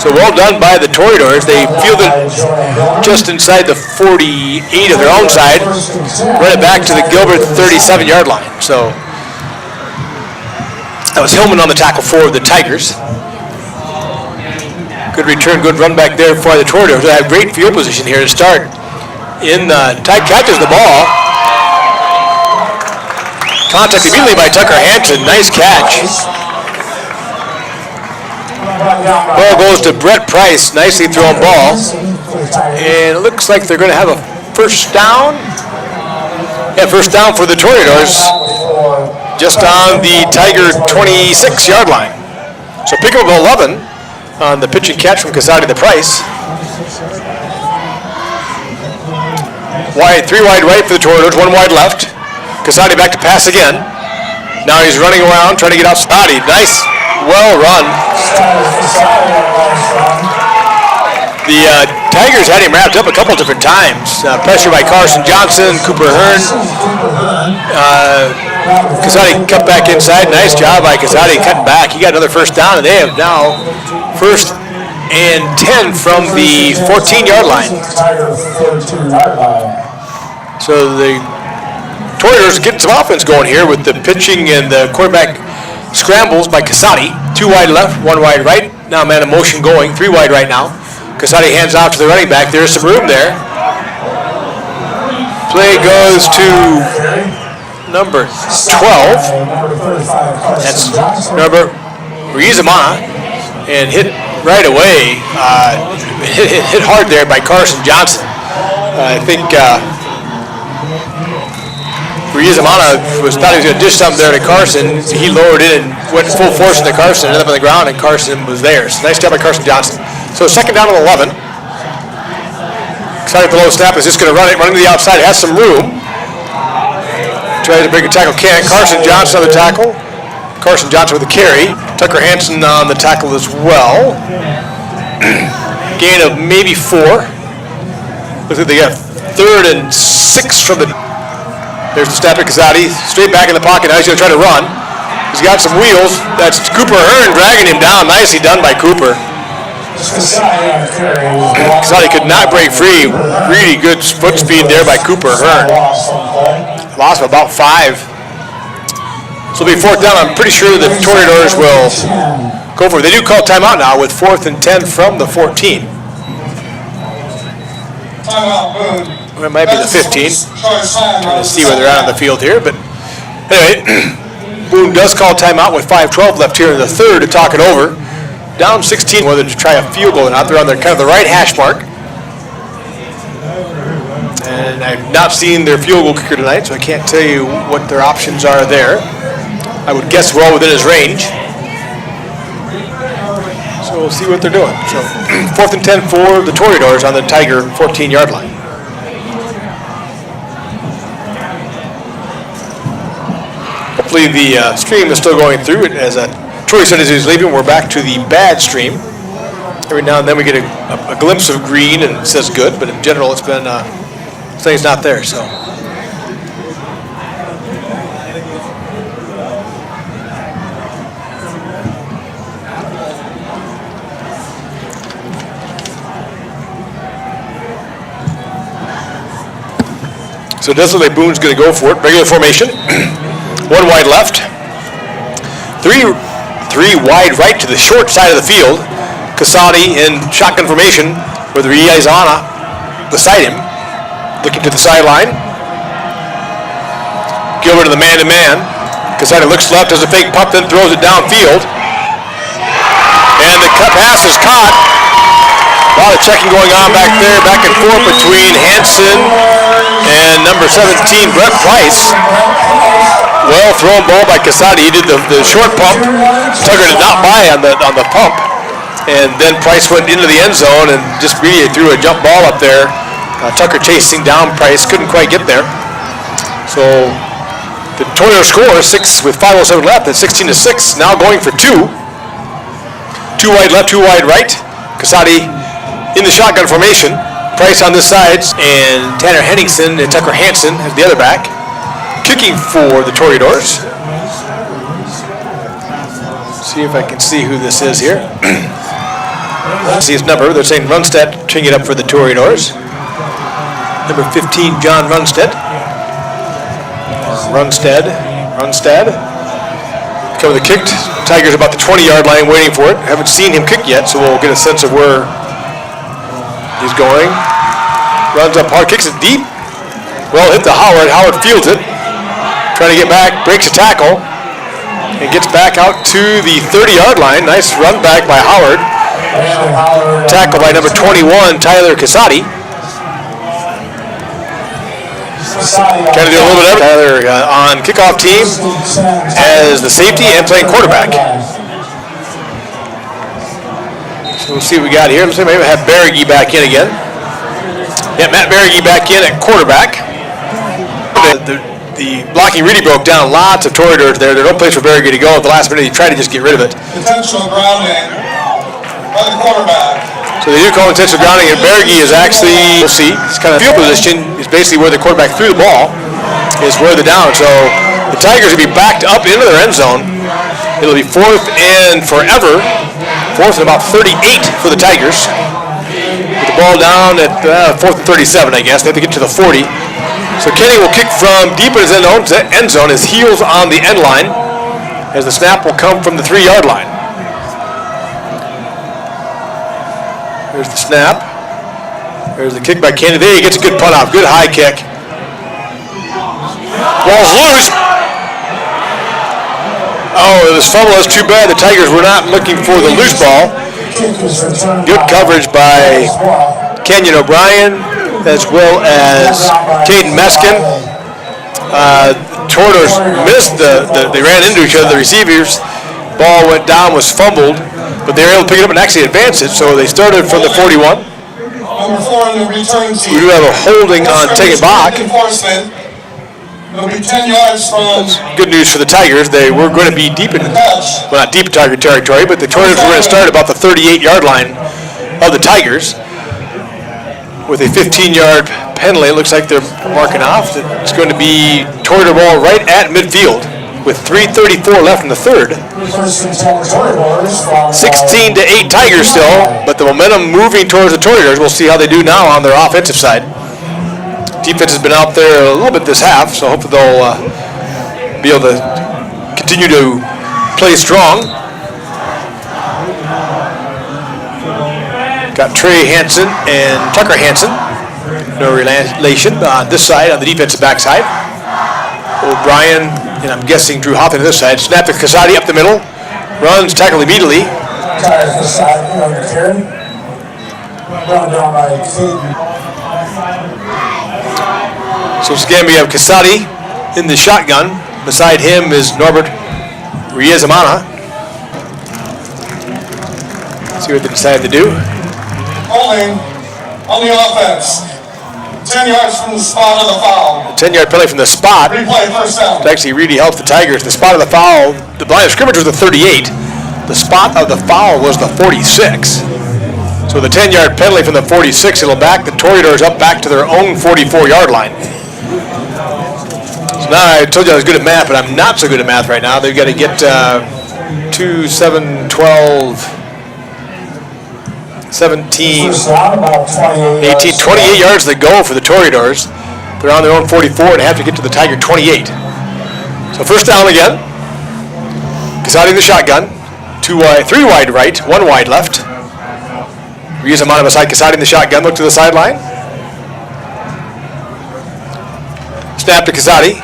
So well done by the Toreadors. They fielded just inside the 48 of their own side. Run it back to the Gilbert 37-yard line. So that was Hillman on the tackle for the Tigers. Good return, good run back there for the Toreadors. They have great field position here to start. Tide catches the ball. Contact immediately by Tucker Hansen. Nice catch. Ball goes to Brett Price. Nicely thrown ball. And it looks like they're going to have a first down. Yeah, first down for the Toreadors. Just on the Tiger 26-yard line. So pick up 11 on the pitch and catch from Casati to Price. 3 wide right for the Toreadors, 1 wide left. Casati back to pass again. Now he's running around trying to get out Spotty. Nice, well run. The Tigers had him wrapped up a couple different times. Pressure by Carson Johnson, Cooper Hearn. Casati cut back inside. Nice job by Casati cutting back. He got another first down, and they have now 1st and 10 from the 14-yard line. So the Toreadors getting some offense going here with the pitching and the quarterback scrambles by Casati. 2 wide left, 1 wide right. Now man in motion going. 3 wide right now. Casati hands off to the running back. There's some room there. Play goes to number 12. That's number Ruizamana. And hit right away. Hit hard there by Carson Johnson. I think Ruizamana thought he was going to dish something there to Carson. He lowered it and went full force into Carson, ended up on the ground, and Carson was there. So nice job by Carson Johnson. So 2nd down and 11. Excited the low snap is just going to run to the outside. Has some room. Tries to break a tackle. Can't. Carson Johnson on the tackle. Carson Johnson with the carry. Tucker Hansen on the tackle as well. Gain of maybe 4. Looks like they got 3rd and 6 from the... There's the snap at Casati. Straight back in the pocket. Now he's going to try to run. He's got some wheels. That's Cooper Hearn dragging him down. Nicely done by Cooper. Casati could not break free. Really good foot speed there by Cooper Hearn. Loss of about 5. So it'll be 4th down. I'm pretty sure the Toreadors will go for it. They do call timeout now with 4th and 10 from the 14. Timeout, Boone. It might be the 15. Trying to see where they're at on the field here. But anyway, Boone does call timeout with 5:12 left here in the third to talk it over. Down 16, whether to try a field goal or not. They're on their kind of the right hash mark. And I've not seen their field goal kicker tonight, so I can't tell you what their options are there. I would guess we're all within his range. So we'll see what they're doing. So 4th and 10 for the Toreadors on the Tiger 14-yard line. Hopefully the stream is still going through. As Troy said as he was leaving, we're back to the bad stream. Every now and then we get a glimpse of green and it says good, but in general it's been saying it's not there. So. So it does look like Boone's going to go for it. Regular formation. 1 wide left. 3 wide right to the short side of the field. Casati in shotgun formation with Riazana beside him, looking to the sideline. Gilbert in the man-to-man. Casati looks left, does a fake pump, then throws it downfield. And the cut pass is caught. A lot of checking going on back there, back and forth between Hanson and number 17, Brett Price. Well thrown ball by Casati. He did the short pump. Tucker did not buy on the pump. And then Price went into the end zone and just really threw a jump ball up there. Tucker chasing down Price, couldn't quite get there. So the Toreador score 6 with 5:07 left at 16-6. Now going for 2. 2 wide left, 2 wide right. Casati in the shotgun formation. Price on this side, and Tanner Henningsen and Tucker Hansen as the other back. Kicking for the Toreadors. See if I can see who this is here. See his number. They're saying Runstead teeing it up for the Toreadors. Number 15, John Runstead. Runstead. Cover the kicked. Tigers about the 20-yard line waiting for it. Haven't seen him kick yet, so we'll get a sense of where he's going. Runs up hard, kicks it deep. Well, hit to Howard. Howard fields it. Trying to get back, breaks a tackle, and gets back out to the 30-yard line. Nice run back by Howard. Tackle by number 21, Tyler Casati. Kind of do a little bit of Tyler on kickoff team as the safety and playing quarterback. So we'll see what we got here. Let's see, maybe have Berge back in again. Yeah, Matt Berge back in at quarterback. The blocking really broke down. Lots of Toreadors there. There's no place for Berge to go. At the last minute, he tried to just get rid of it. Intentional grounding by the quarterback. So they do call intentional grounding, and Berge is actually, we'll see, it's kind of field position is basically where the quarterback threw the ball, is where they're down. So the Tigers will be backed up into their end zone. It'll be 4th and forever. 4th and about 38 for the Tigers. With the ball down at 4th and 37, I guess. They have to get to the 40. So Kenny will kick from deep in his end zone, his heels on the end line, as the snap will come from the 3-yard line. There's the snap. There's the kick by Kenny. There he gets a good punt off. Good high kick. Ball's loose. Oh, this fumble is too bad. The Tigers were not looking for the loose ball. Good coverage by Kenyon O'Brien as well as Caden Meskin. Toreadors missed they ran into each other, the receivers. Ball went down, was fumbled, but they were able to pick it up and actually advance it. So they started from the 41. We do have a holding on Tegenbach. It'll be 10 yards from. Good news for the Tigers. They were going to be deep in, well, not deep in Tiger territory, but the Toreadors were going to start about the 38-yard line of the Tigers. With a 15-yard penalty, it looks like they're marking off. It's going to be Toreador ball right at midfield. with 3:34 left in the third. First and 10 Toreadors from 16-8 Tigers still, but the momentum moving towards the Toreadors. We'll see how they do now on their offensive side. Defense has been out there a little bit this half, so hopefully they'll be able to continue to play strong. Got Trey Hansen and Tucker Hansen. No relation on this side, on the defensive backside. O'Brien, and I'm guessing Drew Hoffman on this side. Snap to Casati up the middle. Runs, tackle immediately. So once again, we have Casati in the shotgun. Beside him is Norbert Riezamana. See what they decide to do. Holding on the offense. 10 yards from the spot of the foul. A 10-yard penalty from the spot. Replay, first down. It actually really helps the Tigers. The spot of the foul, the line of scrimmage was the 38. The spot of the foul was the 46. So the 10-yard penalty from the 46, it'll back the Toreadors up back to their own 44-yard line. So now I told you I was good at math, but I'm not so good at math right now. They've got to get 2, 7, 12, 17, 18, 28 yards to go for the Toreadors. They're on their own 44 and have to get to the Tiger 28. So first down again. Casati in the shotgun. 3 wide right, 1 wide left. Riezamana beside Casati in the shotgun. Look to the sideline. Snap to Casati.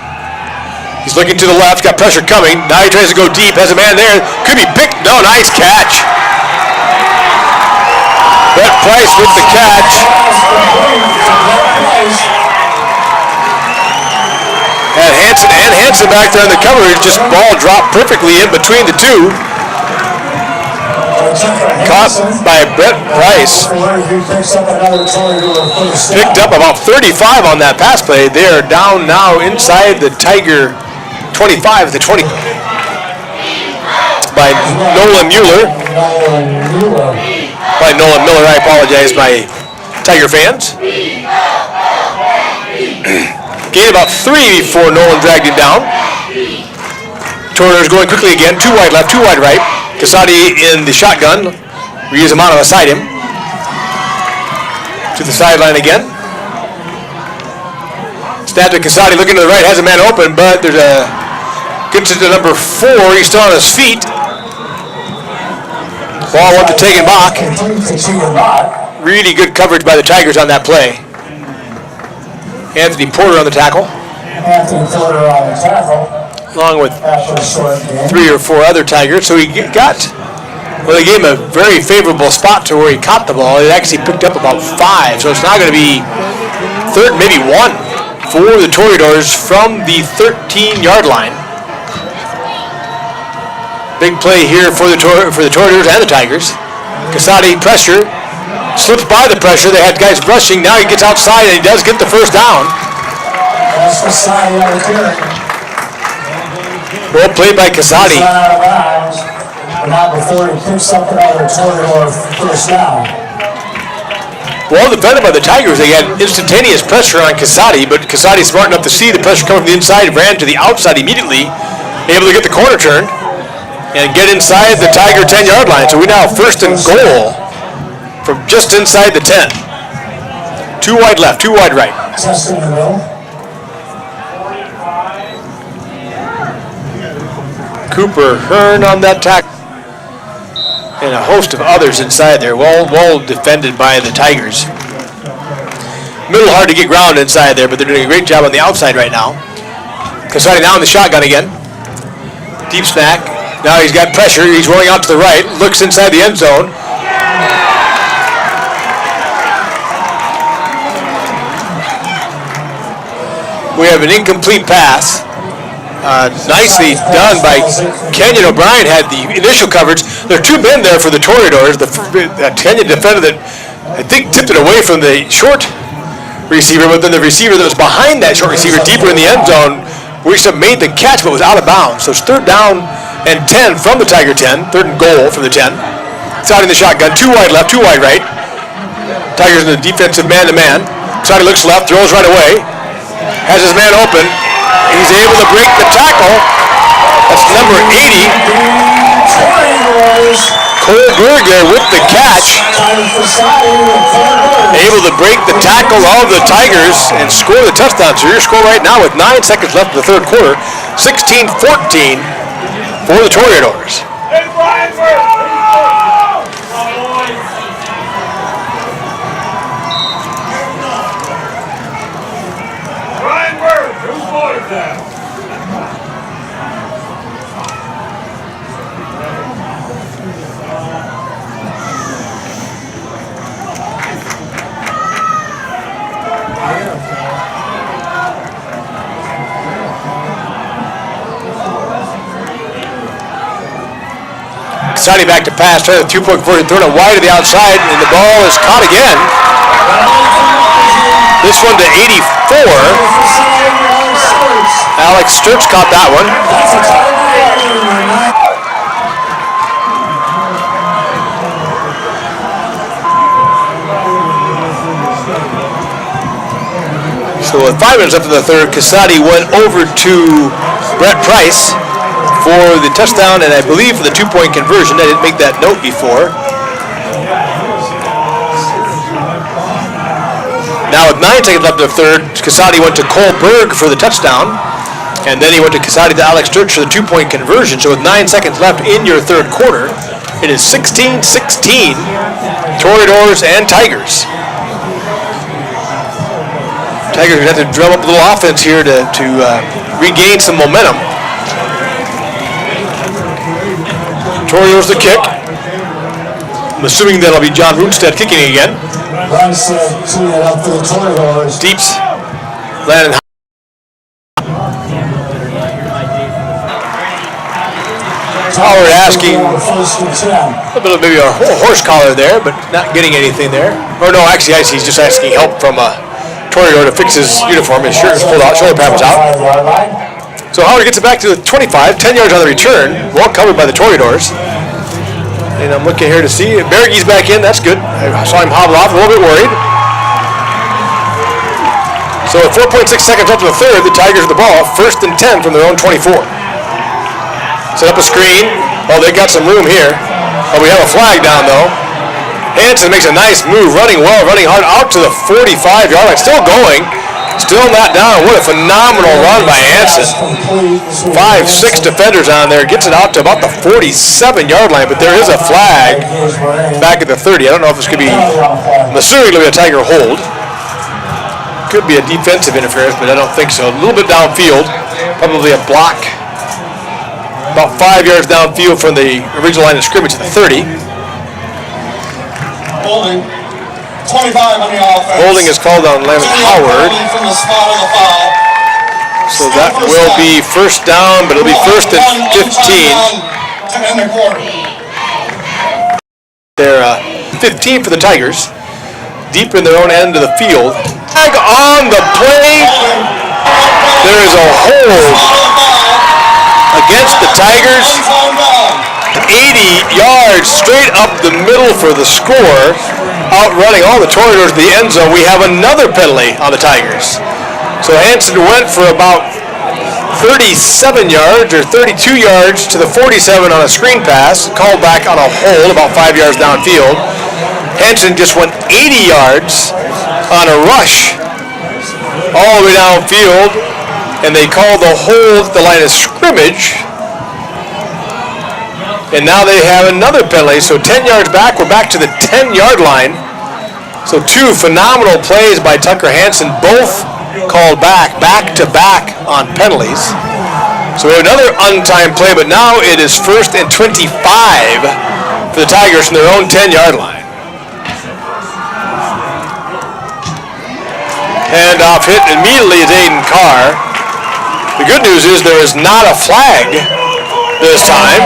He's looking to the left, got pressure coming. Now he tries to go deep, has a man there. Could be picked. No, nice catch. Brett Price with the catch. And Hansen back there in the coverage. Just ball dropped perfectly in between the two. Caught by Brett Price. Picked up about 35 on that pass play. They are down now inside the Tiger 25 to 20 by Nolan Mueller. By Nolan Miller, I apologize, my Tiger fans. Gained about 3 before Nolan dragged him down. Toreadors going quickly again. 2 wide left, 2 wide right. Casati in the shotgun. Riezamana beside him. To the sideline again. Snap to Casati, looking to the right, has a man open, but there's a gets it to number 4. He's still on his feet. Ball went to Tegenbach. Really good coverage by the Tigers on that play. Anthony Porter on the tackle. Along with 3 or 4 other Tigers. So he they gave him a very favorable spot to where he caught the ball. It actually picked up about 5. So it's now going to be third, maybe 1 for the Toreadors from the 13-yard line. Big play here for the Toreadors and the Tigers. Casati pressure, slips by the pressure. They had guys rushing. Now he gets outside and he does get the first down. Well played by Casati. Not before he picks up another Toreador first down. Well defended by the Tigers. They had instantaneous pressure on Casati, but Casati smart enough to see the pressure coming from the inside, ran to the outside immediately, able to get the corner turn and get inside the Tiger 10-yard line. So we now have first and goal from just inside the 10. 2 wide left, 2 wide right. Just in the middle. Cooper Hearn on that tackle. And a host of others inside there. Well defended by the Tigers. Middle hard to get ground inside there, but they're doing a great job on the outside right now. Casati now in the shotgun again. Deep snack. Now he's got pressure. He's rolling out to the right. Looks inside the end zone. We have an incomplete pass. Nicely done by Kenyon O'Brien. Had the initial coverage. There are 2 men there for the Toreadors. Kenyon defender that I think tipped it away from the short receiver, but then the receiver that was behind that short receiver deeper in the end zone, which made the catch but was out of bounds. So it's 3rd down and 10 from the Tiger 10. 3rd and goal from the 10. Casati in the shotgun. 2 wide left, 2 wide right. Tigers in the defensive man-to-man. Casati looks left, throws right away. Has his man open. He's able to break the tackle. That's number 80. Cole Berg there with the catch. Able to break the tackle of the Tigers and score the touchdown. So your score right now with 9 seconds left in the third quarter, 16-14 for the Toreadors. Exciting back to pass, trying to 2-point conversion, throwing it wide to the outside, and the ball is caught again. This one to 84. Alex Sturts caught that one. So with 5 minutes left in the third, Casati went over to Brett Price for the touchdown, and I believe for the 2-point conversion. I didn't make that note before. Now with 9 seconds left in the third, Casati went to Cole Berg for the touchdown, and then he went to Casati to Alex Sturts for the 2-point conversion. So with 9 seconds left in your third quarter, it is 16-16, Toreadors and Tigers. Tigers have to drum up a little offense here to regain some momentum. Toreadors the kick. I'm assuming that'll be John Runstead kicking again. Runstead teeing it up for the Toreadors. Deeps. Landon. Howard asking a little bit of maybe a horse collar there, but not getting anything there. Or no, actually he's just asking help from Toreador to fix his uniform. His shirt is pulled out, shoulder pad was out. So Howard gets it back to the 25, 10 yards on the return, well covered by the Toreadors. And I'm looking here to see, Bergey's back in, that's good. I saw him hobble off, a little bit worried. So at 4.6 seconds left in the third, the Tigers with the ball, 1st and 10 from their own 24. Set up a screen. Oh, they got some room here. Oh, we have a flag down though. Hanson makes a nice move, running well, running hard out to the 45-yard line, still going. Still not down. What a phenomenal run by Hanson. 5-6 defenders on there. Gets it out to about the 47-yard line, but there is a flag back at the 30. I don't know if it's going to be, I'm assuming it'll be a Tiger hold. Could be a defensive interference, but I don't think so. A little bit downfield. Probably a block. About 5 yards downfield from the original line of scrimmage at the 30. Holding. 25 on the offense. Holding is called on Landon Howard. From the spot of the foul. So that will be first down, but it'll be 1st and 15. To end the quarter. They're 15 for the Tigers. Deep in their own end of the field. Tag on the play. There is a hold against the Tigers. 80 yards straight up the middle for the score. Outrunning all the Toreadors to the end zone. We have another penalty on the Tigers. So Hanson went for about 37 yards or 32 yards to the 47 on a screen pass. Called back on a hold about 5 yards downfield. Hanson just went 80 yards on a rush all the way downfield. And they called the hold at the line of scrimmage. And now they have another penalty. So 10 yards back, we're back to the 10-yard line. So 2 phenomenal plays by Tucker Hanson, both called back to back on penalties. So we have another untimed play, but now it is 1st and 25 for the Tigers from their own 10-yard line. Handoff hit immediately is Aiden Carr. The good news is there is not a flag this time.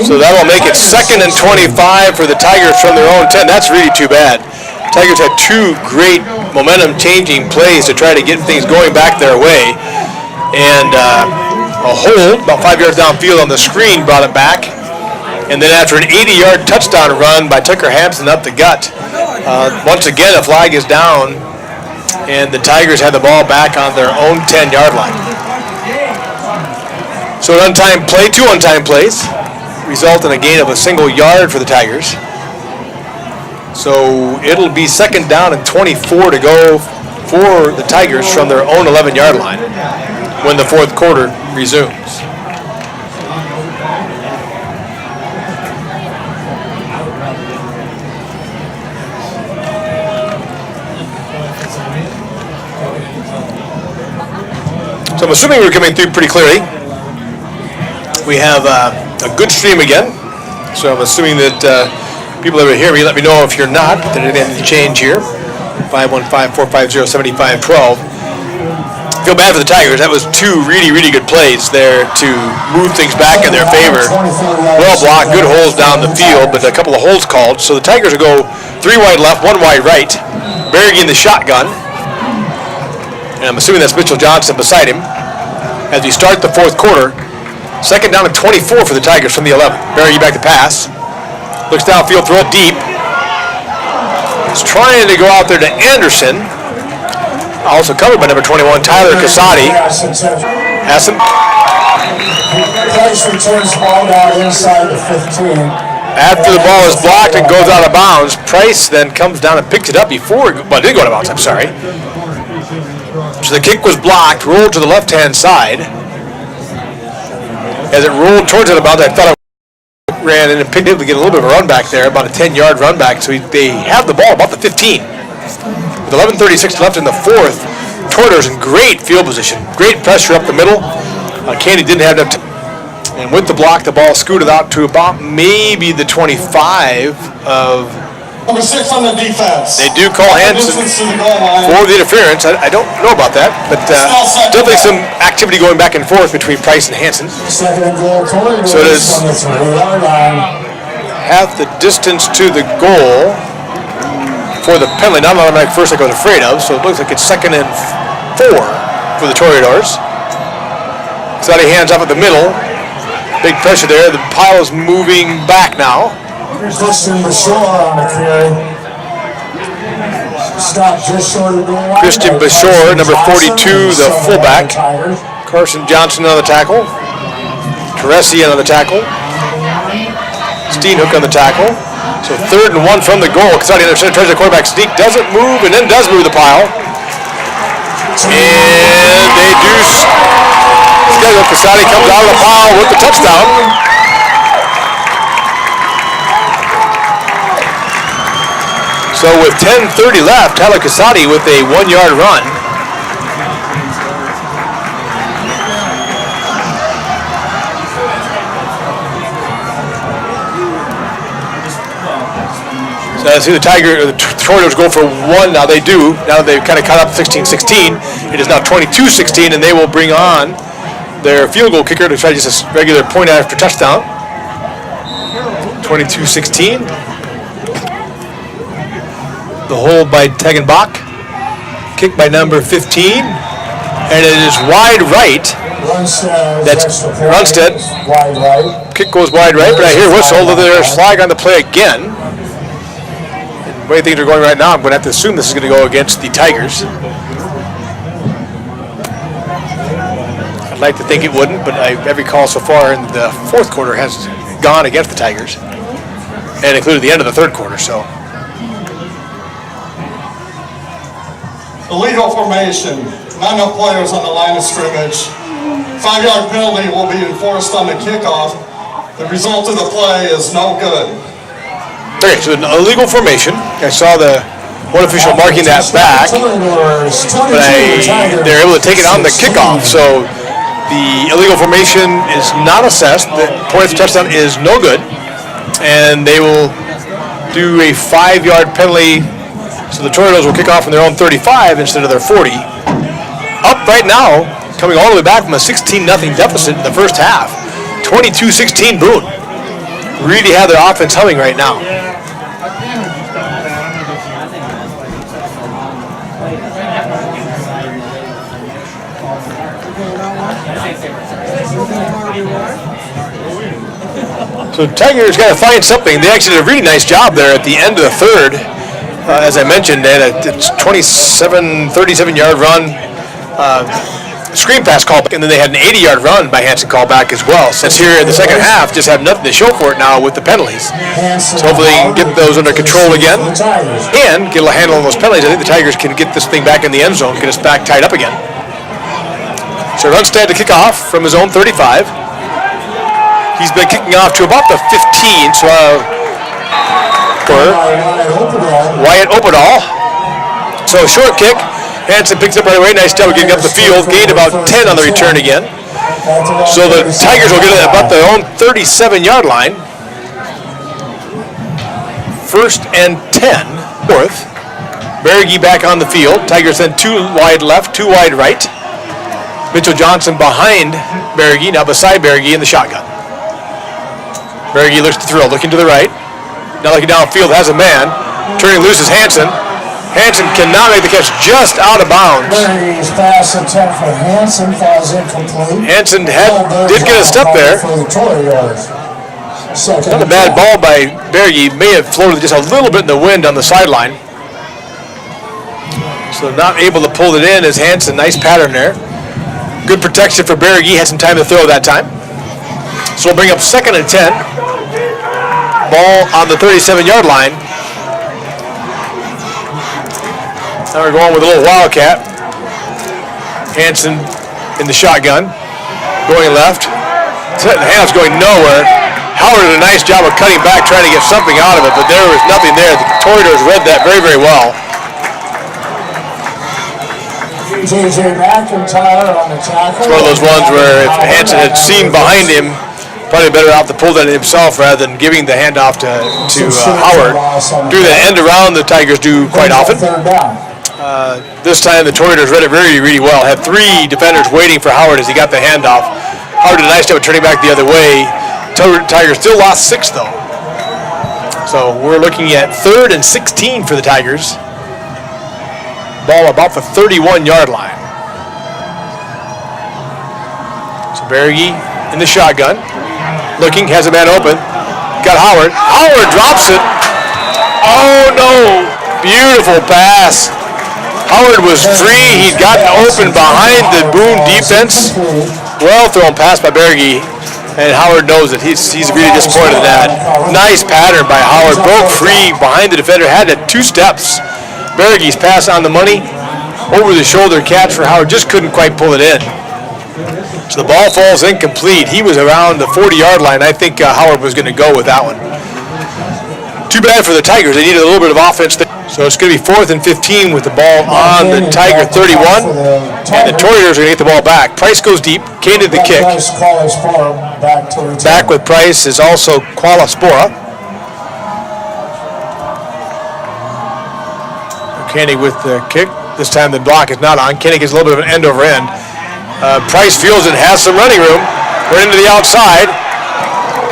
So that will make it 2nd and 25 for the Tigers from their own 10. That's really too bad. Tigers had 2 great momentum-changing plays to try to get things going back their way. And a hold, about 5 yards downfield on the screen, brought it back. And then after an 80-yard touchdown run by Tucker Hanson up the gut, once again a flag is down and the Tigers had the ball back on their own 10-yard line. So an untimed play, 2 untimed plays, result in a gain of a single yard for the Tigers. So it'll be 2nd down and 24 to go for the Tigers from their own 11-yard line when the 4th quarter resumes. So I'm assuming we're coming through pretty clearly. We have a good stream again. So I'm assuming that people that are hear me, let me know if you're not. If there's anything to change here. 515-450-7512. Feel bad for the Tigers. That was 2 really, really good plays there to move things back in their favor. Well blocked, good holes down the field, but a couple of holes called. So the Tigers will go 3 wide left, 1 wide right. Berge in the shotgun. And I'm assuming that's Mitchell Johnson beside him. As we start the 4th quarter, 2nd down and 24 for the Tigers from the 11. Berge back to pass. Looks downfield, throw it deep. He's trying to go out there to Anderson. Also covered by number 21, Tyler Casati. Has him. Price returns the ball down inside the 15. After the ball is blocked and goes out of bounds, Price then comes down and picks it up before, well, it did go out of bounds, I'm sorry. So the kick was blocked, rolled to the left-hand side. As it rolled towards it about, I thought it ran in and picked it to get a little bit of a run back there, about a 10-yard run back. So they have the ball about the 15. With 11:36 left in the 4th, Toreadors in great field position. Great pressure up the middle. Candy didn't have enough time. And with the block, the ball scooted out to about maybe the 25 of... Number 6 on the defense. They do call Hanson for the interference. I don't know about that, but definitely some activity going back and forth between Price and Hanson. So it is half the distance to the goal for the penalty. Not an automatic first like I was afraid of, so it looks like it's 2nd and 4 for the Toreadors. Casati hands off at the middle. Big pressure there. The pile is moving back now. Christian Bashore on the carry. Stop just short of the goal line. Christian Bashore, number 42, the fullback. Carson Johnson on the tackle. Teresi on the tackle. Steenhook on the tackle. So 3rd and 1 from the goal. Casati tries the quarterback sneak, doesn't move, and then does move the pile. And they do schedule. Casati comes out of the pile with the touchdown. So with 10:30 left, Tyler Casati with a 1-yard run. So I see the Toreadors go for 1. Now they do. Now they've kind of caught up 16-16. It is now 22-16, and they will bring on their field goal kicker to try just a regular point after touchdown. 22-16. The hold by Tegenbach. Kick by number 15. And it is wide right. That's Runstead. Wide right. Kick goes wide right, but I hear whistle. There's flag on the play again. The way things are going right now, I'm going to have to assume this is going to go against the Tigers. I'd like to think it wouldn't, but every call so far in the 4th quarter has gone against the Tigers. And included the end of the 3rd quarter, so... Illegal formation. Not enough players on the line of scrimmage. 5-yard penalty will be enforced on the kickoff. The result of the play is no good. Okay, so an illegal formation. I saw the one official marking that back, but they're able to take it on the kickoff. So the illegal formation is not assessed. The point of the touchdown is no good, and they will do a 5-yard penalty. So the Toreadors will kick off from their own 35 instead of their 40. Up right now, coming all the way back from a 16-0 deficit in the first half. 22-16 Boone. Really have their offense humming right now. So Tigers got to find something. They actually did a really nice job there at the end of the 3rd. as I mentioned, they had a 37-yard run, screen pass callback, and then they had an 80-yard run by Hanson callback as well. Since here in the second half, just have nothing to show for it now with the penalties. So hopefully they can get those under control again and get a handle on those penalties. I think the Tigers can get this thing back in the end zone, get us back tied up again. So Runstad to kick off from his own 35. He's been kicking off to about the 15, so Wyatt Opedal. So short kick. Hanson picks up right away. Nice job of getting up the field. Gained about 10 on the return again. So the Tigers will get it about their own 37-yard line. 1st and 10. Fourth. Berge back on the field. Tigers then 2 wide left, 2 wide right. Mitchell Johnson behind Berge, now beside Berge in the shotgun. Berge looks to throw, looking to the right. Now looking downfield, has a man. Turning loose is Hanson. Hanson cannot make the catch, just out of bounds. Berge's pass attempt for Hanson falls incomplete. Hanson did get a step there. Not a bad ball by Berge. May have floated just a little bit in the wind on the sideline. So not able to pull it in as Hanson. Nice pattern there. Good protection for Berge. Had some time to throw that time. So we'll bring up 2nd and 10. Ball on the 37-yard line. Now we're going with a little wildcat. Hanson in the shotgun. Going left. The handoff's going nowhere. Howard did a nice job of cutting back, trying to get something out of it, but there was nothing there. The Toreadors read that very, very well. J.J. McIntyre on the tackle. It's one of those ones where if Hanson had seen behind him, probably better off to pull that himself rather than giving the handoff to Howard. Do the end around the Tigers do quite often. This time the Toreadors read it really, really well. Had 3 defenders waiting for Howard as he got the handoff. Howard did a nice job of turning back the other way. Tigers still lost 6 though. So we're looking at 3rd and 16 for the Tigers. Ball about the 31-yard line. So Berge in the shotgun. Looking, has a man open. Got Howard. Howard drops it. Oh no! Beautiful pass. Howard was free. He'd gotten open behind the Boone defense. Well thrown pass by Berge. And Howard knows it. He's really disappointed in that. Nice pattern by Howard. Broke free behind the defender. Had it 2 steps. Berge's pass on the money. Over the shoulder catch for Howard. Just couldn't quite pull it in. So the ball falls incomplete. He was around the 40-yard line. I think Howard was going to go with that one. Too bad for the Tigers. They needed a little bit of offense there. So it's going to be 4th and 15 with the ball on the Tiger 31. And the Toreadors are going to get the ball back. Price goes deep. Kane did the kick. Back with Price is also Qualaspora. Koenig with the kick. This time the block is not on. Koenig gets a little bit of an end over end. Price feels it has some running room. We're into the outside.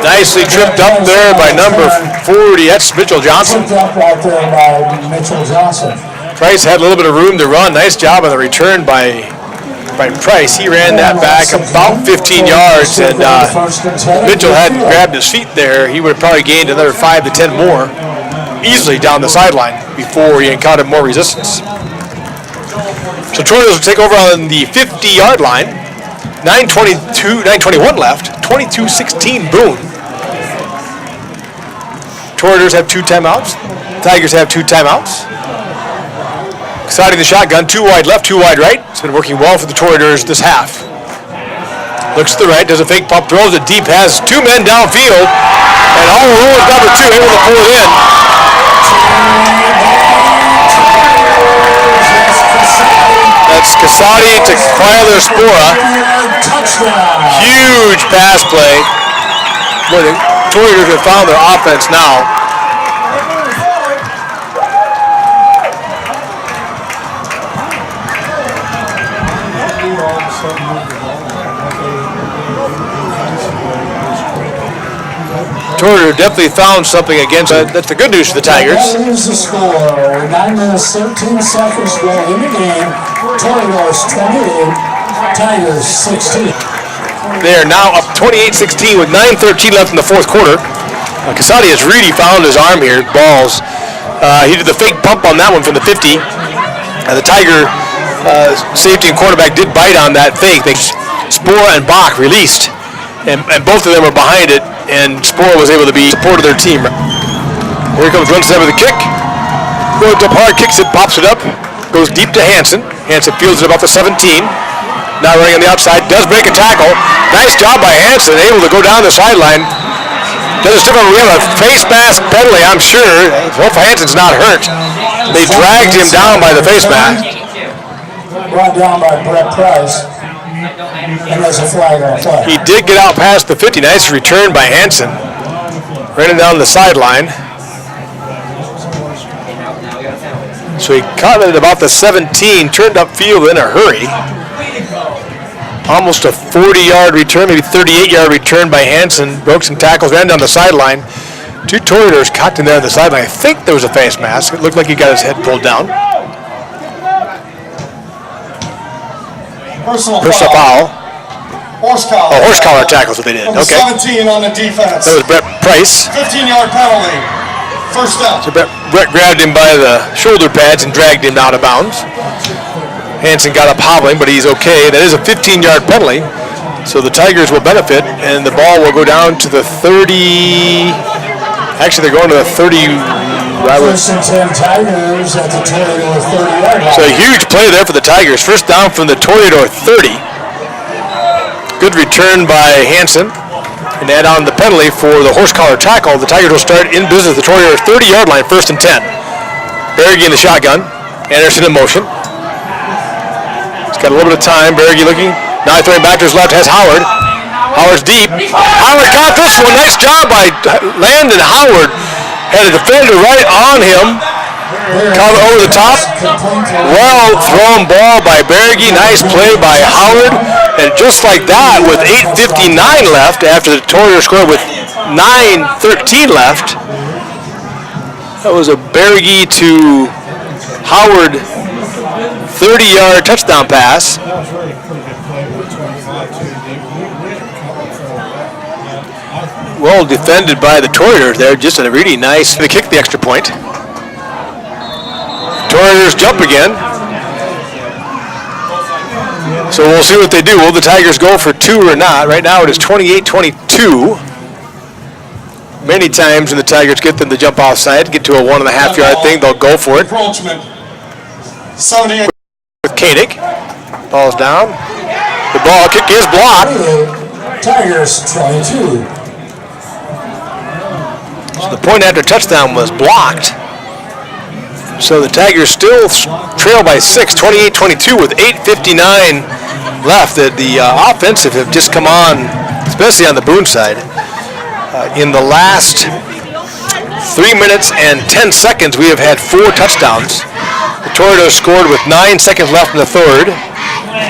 Nicely tripped up there by number 40. That's Mitchell Johnson. Tripped up right there by Mitchell Johnson. Price had a little bit of room to run. Nice job on the return by Price. He ran that back about 15 yards, and Mitchell hadn't grabbed his feet there. He would have probably gained another 5 to 10 more easily down the sideline before he encountered more resistance. So Toreadors will take over on the 50-yard line. 9:21 left. 22-16 Boone. Toreadors have 2 timeouts. Tigers have 2 timeouts. Exciting the shotgun. 2 wide left, 2 wide right. It's been working well for the Toreadors this half. Looks to the right, does a fake pump, throws it deep, has 2 men downfield, and all alone with number 2 able to pull it in. That's Casati to Qualaspora. Huge pass play. Boy, the Toreadors have found their offense now. Toreador definitely found something against it. That's the good news for the Tigers. That is the score. 9 minutes, 13 seconds to go in the game. Toreadors 28, Tigers 16. They are now up 28-16 with 9:13 left in the fourth quarter. Casati has really found his arm here. Balls He did the fake pump on that one from the 50. The Tiger safety and quarterback did bite on that fake. Spoor and Bach released, and both of them were behind it, and Spoor was able to be support of their team. Here comes run set with a kick. Goes up hard, kicks it, pops it up, goes deep to Hansen. Hansen fields it about the 17. Now running on the outside, does break a tackle. Nice job by Hansen, able to go down the sideline. Does a different, we have a face mask penalty, I'm sure. Hope Hansen's not hurt. They dragged him down by the face mask. Brought down by Brett Price. And there's a flag on flag. He did get out past the 50. Nice return by Hansen. Running down the sideline. So he caught it at about the 17, turned upfield in a hurry. Almost a 40-yard return, maybe 38-yard return by Hansen. Broke some tackles, ran down the sideline. Two Toreadors caught him there on the sideline. I think there was a face mask. It looked like he got his head pulled down. Personal foul. Horse collar. Oh, horse collar tackles what they did. Number Okay. 17 on the defense. That was Brett Price. 15-yard penalty. First down. So Brett grabbed him by the shoulder pads and dragged him out of bounds. Hansen got up hobbling, but he's okay. That is a 15-yard penalty, so the Tigers will benefit, and the ball will go down to the 30. Actually, they're going to the 30. First and 10 Tigers at the Toreador 30-yard line. So a huge play there for the Tigers. First down from the Toreador 30. Good return by Hansen. And add on the penalty for the horse collar tackle. The Tigers will start in business at the Toreador 30-yard line, first and 10. Berge in the shotgun. Anderson in motion. He's got a little bit of time. Berge looking. Now throwing back to his left, has Howard. Howard's deep. Howard caught this one. Nice job by Landon Howard. Had a defender right on him. Caught over the top. Well thrown ball by Berge. Nice play by Howard. And just like that, with 8:59 left, after the Toreador scored with 9:13 left, that was a Berge to Howard 30-yard touchdown pass. Well defended by the Toreadors there, just a really nice, they kicked the extra point. Toreadors jump again. So we'll see what they do. Will the Tigers go for two or not? Right now it is 28-22. Many times when the Tigers get them to jump offside, get to a 1.5-yard thing, they'll go for it. Encroachment. 78. With Koenig. Ball's down. The ball kick is blocked. Tigers 22. So the point after touchdown was blocked. So the Tigers still trail by 6, 28-22 with 8:59 left. The offensive have just come on, especially on the Boone side. In the last 3 minutes and 10 seconds, we have had 4 touchdowns. The Toreadors scored with 9 seconds left in the third.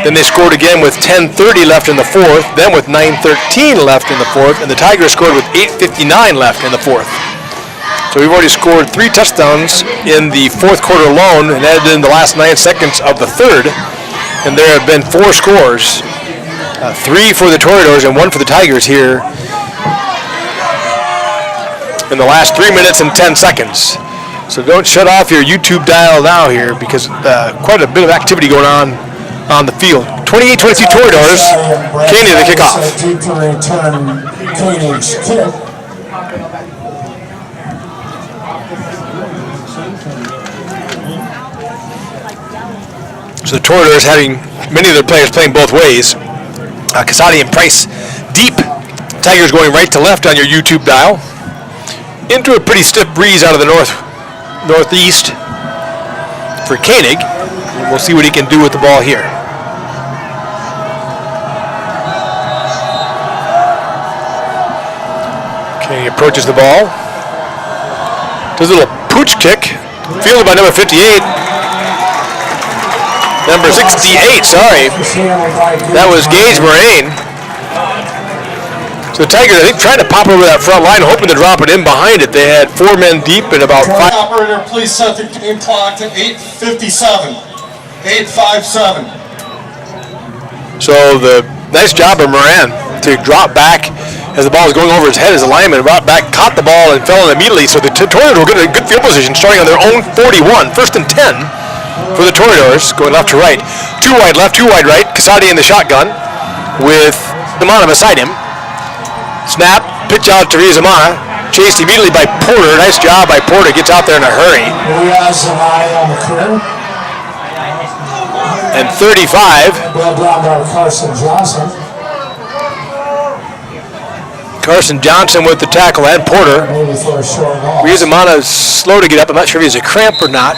Then they scored again with 10:30 left in the fourth. Then with 9:13 left in the fourth. And the Tigers scored with 8:59 left in the fourth. So we've already scored 3 touchdowns in the fourth quarter alone and added in the last 9 seconds of the third. And there have been 4 scores, 3 for the Toreadors and 1 for the Tigers here in the last 3 minutes and 10 seconds. So don't shut off your YouTube dial now here because quite a bit of activity going on the field. 28-22 Toreadors. Koenig the kickoff. Deep to return Koenig's kick. So the Toreadors having many of their players playing both ways. Casati and Price deep. Tigers going right to left on your YouTube dial. Into a pretty stiff breeze out of the northeast for Koenig. And we'll see what he can do with the ball here. Koenig approaches the ball. Does a little pooch kick. Fielded by number 58. Number 68, sorry. That was Gage Moraine. So the Tigers, I think, trying to pop over that front line, hoping to drop it in behind it. They had 4 men deep and about 5. Operator, please set the game clock to 8:57. 8:57. So the nice job of Moran to drop back as the ball was going over his head as the lineman brought back, caught the ball, and fell in immediately. So the Toreadors were getting a good field position, starting on their own 41, 1st and 10 for the Toreadors, going left to right. 2 wide left, 2 wide right. Casati in the shotgun with Zamana beside him. Snap, pitch out to Zamana, chased immediately by Porter. Nice job by Porter, gets out there in a hurry. And 35. Well done by Carson Johnson. Carson Johnson with the tackle and Porter. Maybe for a short loss. Riazamana is slow to get up. I'm not sure if he has a cramp or not.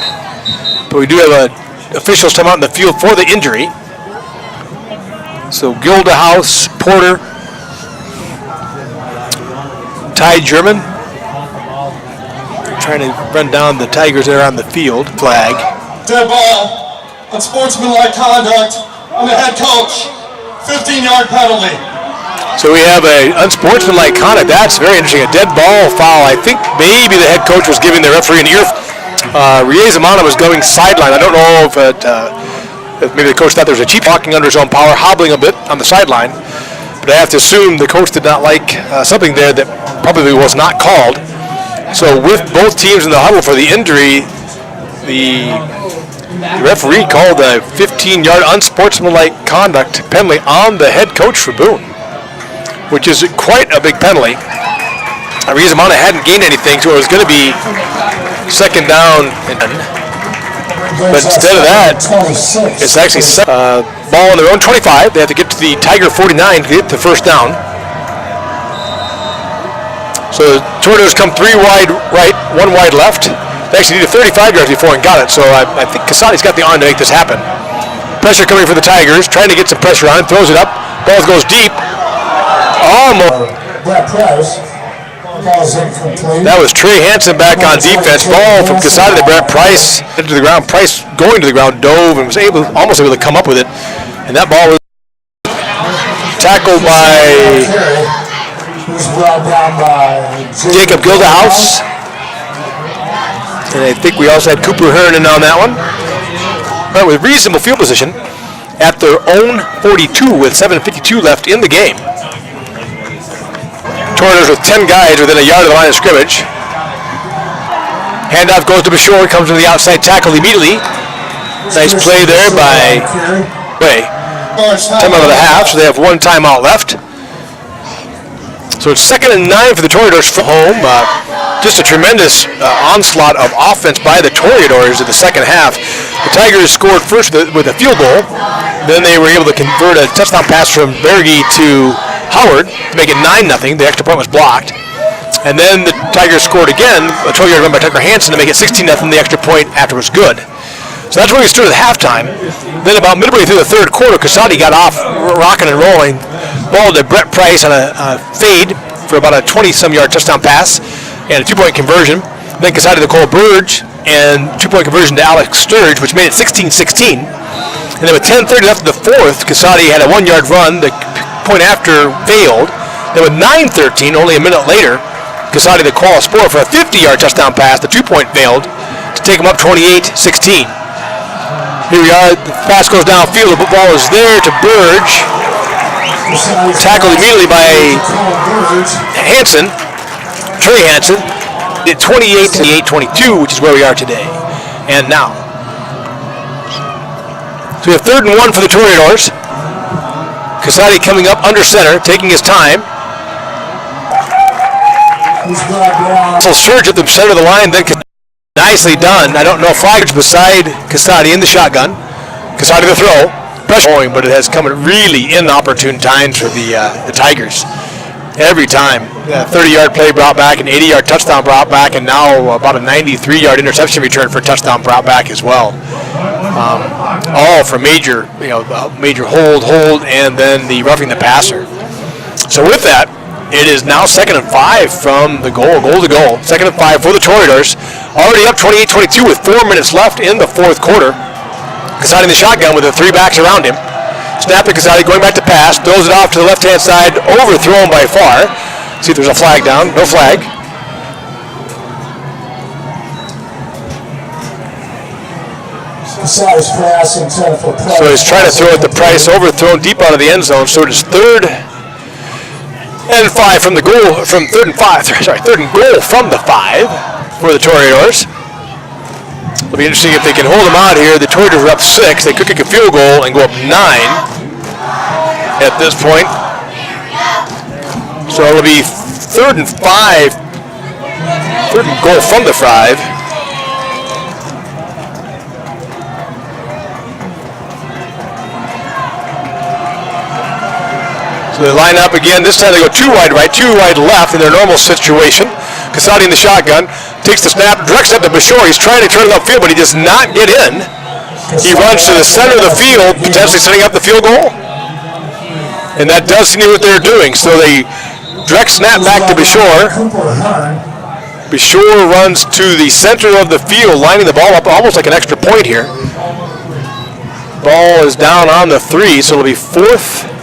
But we do have officials come out in the field for the injury. So Gildehouse, Porter, Ty German. Trying to run down the Tigers that are on the field. Flag. Dead ball. Unsportsmanlike conduct on the head coach. 15-yard penalty. So we have a unsportsmanlike conduct. That's very interesting. A dead ball foul. I think maybe the head coach was giving the referee an ear. Riazamana was going sideline. I don't know if maybe the coach thought there was a cheap walking under his own power, hobbling a bit on the sideline. But I have to assume the coach did not like something there that probably was not called. So with both teams in the huddle for the injury, the referee called a 15-yard unsportsmanlike conduct penalty on the head coach for Boone, which is quite a big penalty. Riazamana hadn't gained anything, so it was going to be second down. But instead of that, it's actually ball on their own 25. They have to get to the Tiger 49 to get the first down. So the Toreadors come 3 wide right, 1 wide left. They actually needed 35 yards before and got it, so I think Casati's got the arm to make this happen. Pressure coming for the Tigers, trying to get some pressure on, throws it up, ball goes deep. Almost. That was Trey Hansen back on defense. Ball from Casati to Brett Price into the ground. Price going to the ground, dove and was almost able to come up with it. And that ball was tackled by Jacob Gildehouse. And I think we also had Cooper Hernan on that one. All right, with reasonable field position at their own 42 with 7:52 left in the game. Toreadors with 10 guys within a yard of the line of scrimmage. Handoff goes to Bashore, comes to the outside tackle immediately. Nice play there by Way. 10 out of the half, so they have 1 timeout left. So it's 2nd and 9 for the Toreadors from home. Just a tremendous onslaught of offense by the Toreadors in the second half. The Tigers scored first with a field goal. Then they were able to convert a touchdown pass from Berge to Howard to make it 9-0. The extra point was blocked. And then the Tigers scored again, a 12-yard run by Tucker Hansen to make it 16-0. The extra point after was good. So that's where we stood at halftime. Then about midway through the third quarter, Casati got off rocking and rolling. Ball to Brett Price on a fade for about a 20-some-yard touchdown pass and a 2-point conversion. Then Casati to Cole Burge and 2-point conversion to Alex Sturge, which made it 16-16. And then with 10:30 left in the fourth, Casati had a 1-yard run. The point after failed. Then with 9:13, only a minute later, Casati to call a score for a 50-yard touchdown pass. The 2-point failed to take them up 28-16. Here we are. The pass goes downfield. The football is there to Burge. Tackled immediately by Hansen, Trey Hansen. Did 28-22, which is where we are today. And now. So we have 3rd and 1 for the Toreadors. Casati coming up under center, taking his time. So surge at the center of the line, then nicely done. I don't know if flags beside Casati in the shotgun. Casati to throw. Pressure going, but it has come at really inopportune times for the Tigers. Every time. 30-yard play brought back, an 80-yard touchdown brought back, and now about a 93-yard interception return for a touchdown brought back as well. All for major hold, and then the roughing the passer. So with that, it is now 2nd and 5 from the goal to goal. 2nd and 5 for the Toreadors. Already up 28-22 with 4 minutes left in the fourth quarter. Casati in the shotgun with the 3 backs around him. Snap to Casati, going back to pass, throws it off to the left-hand side, overthrown by Farr. See if there's a flag down. No flag. So he's trying to throw it to Price, overthrown deep out of the end zone. So it is 3rd And 5 from the goal, from 3rd and 5, sorry, 3rd and goal from the 5 for the Toreadors. It'll be interesting if they can hold them out here. The Toreadors are up 6. They could kick a field goal and go up 9 at this point. So it'll be 3rd and 5, 3rd and goal from the 5. So they line up again. This time they go 2 wide right, 2 wide left in their normal situation. Casati in the shotgun, takes the snap, directs it to Bashore. He's trying to turn it upfield, but he does not get in. He runs to the center of the field, potentially setting up the field goal. And that does seem to be what they're doing. So they direct snap back to Bashore. Bashore runs to the center of the field, lining the ball up almost like an extra point here. Ball is down on the 3, so it'll be 4th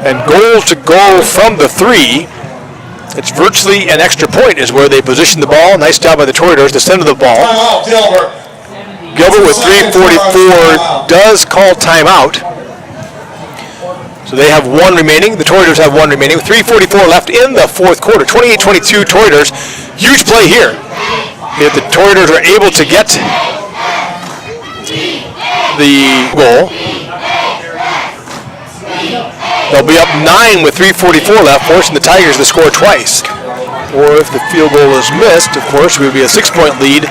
and goal to go from the 3. It's virtually an extra point is where they position the ball. Nice job by the Toreadors to center the ball. Timeout, Gilbert. Gilbert with 3:44 does call timeout. So they have 1 remaining. The Toreadors have 1 remaining. With 3:44 left in the 4th quarter. 28-22 Toreadors. Huge play here. If the Toreadors are able to get the goal, they'll be up 9 with 3:44 left, forcing the Tigers to score twice. Or if the field goal is missed, of course, it would be a 6-point lead.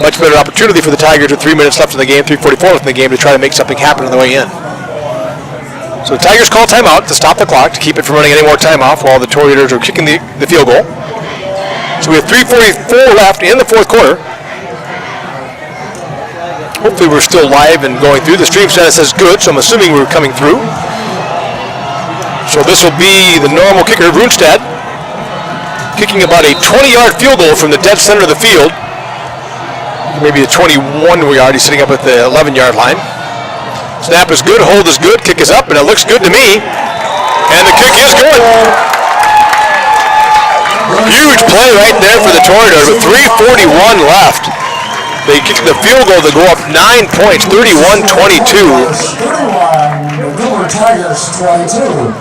Much better opportunity for the Tigers with 3 minutes left in the game, 3:44 left in the game to try to make something happen on the way in. So the Tigers call timeout to stop the clock, to keep it from running any more time off while the Toreadors are kicking the field goal. So we have 3:44 left in the 4th quarter. Hopefully we're still live and going through. The stream status says good, so I'm assuming we're coming through. So this will be the normal kicker, Runestad, kicking about a 20-yard field goal from the dead center of the field. Maybe the 21, we're already sitting up at the 11-yard line. Snap is good, hold is good, kick is up, and it looks good to me. And the kick is good. Huge play right there for the Toreadors with 3:41 left. They kick the field goal to go up 9 points, 31-22. Gilbert Tigers 22.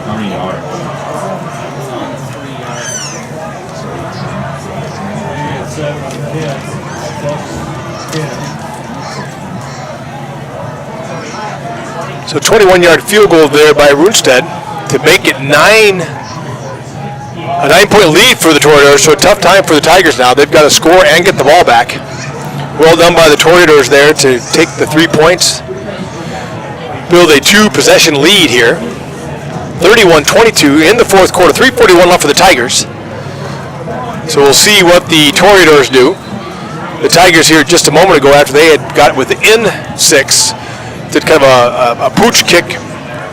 How many yards? So 21-yard field goal there by Runestad to make it a 9-point lead for the Toreadors. So a tough time for the Tigers now. They've got to score and get the ball back. Well done by the Toreadors there to take the 3 points, build a 2-possession lead here. 31-22 in the 4th quarter. 3:41 left for the Tigers. So we'll see what the Toreadors do. The Tigers here just a moment ago, after they had got within 6, did kind of a pooch kick, a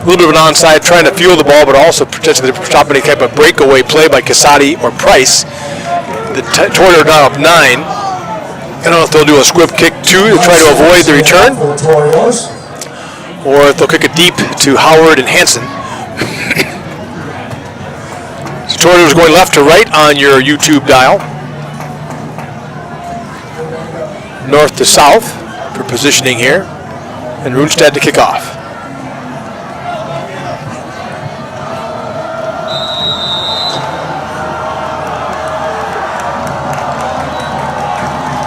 little bit of an onside, trying to fuel the ball, but also potentially to stop any type of breakaway play by Casati or Price. The Toreadors now up 9. I don't know if they'll do a squib kick 2 to try to avoid the return, or if they'll kick it deep to Howard and Hansen. So Toreadors going left to right on your YouTube dial. North to south for positioning here. And Runestad to kick off.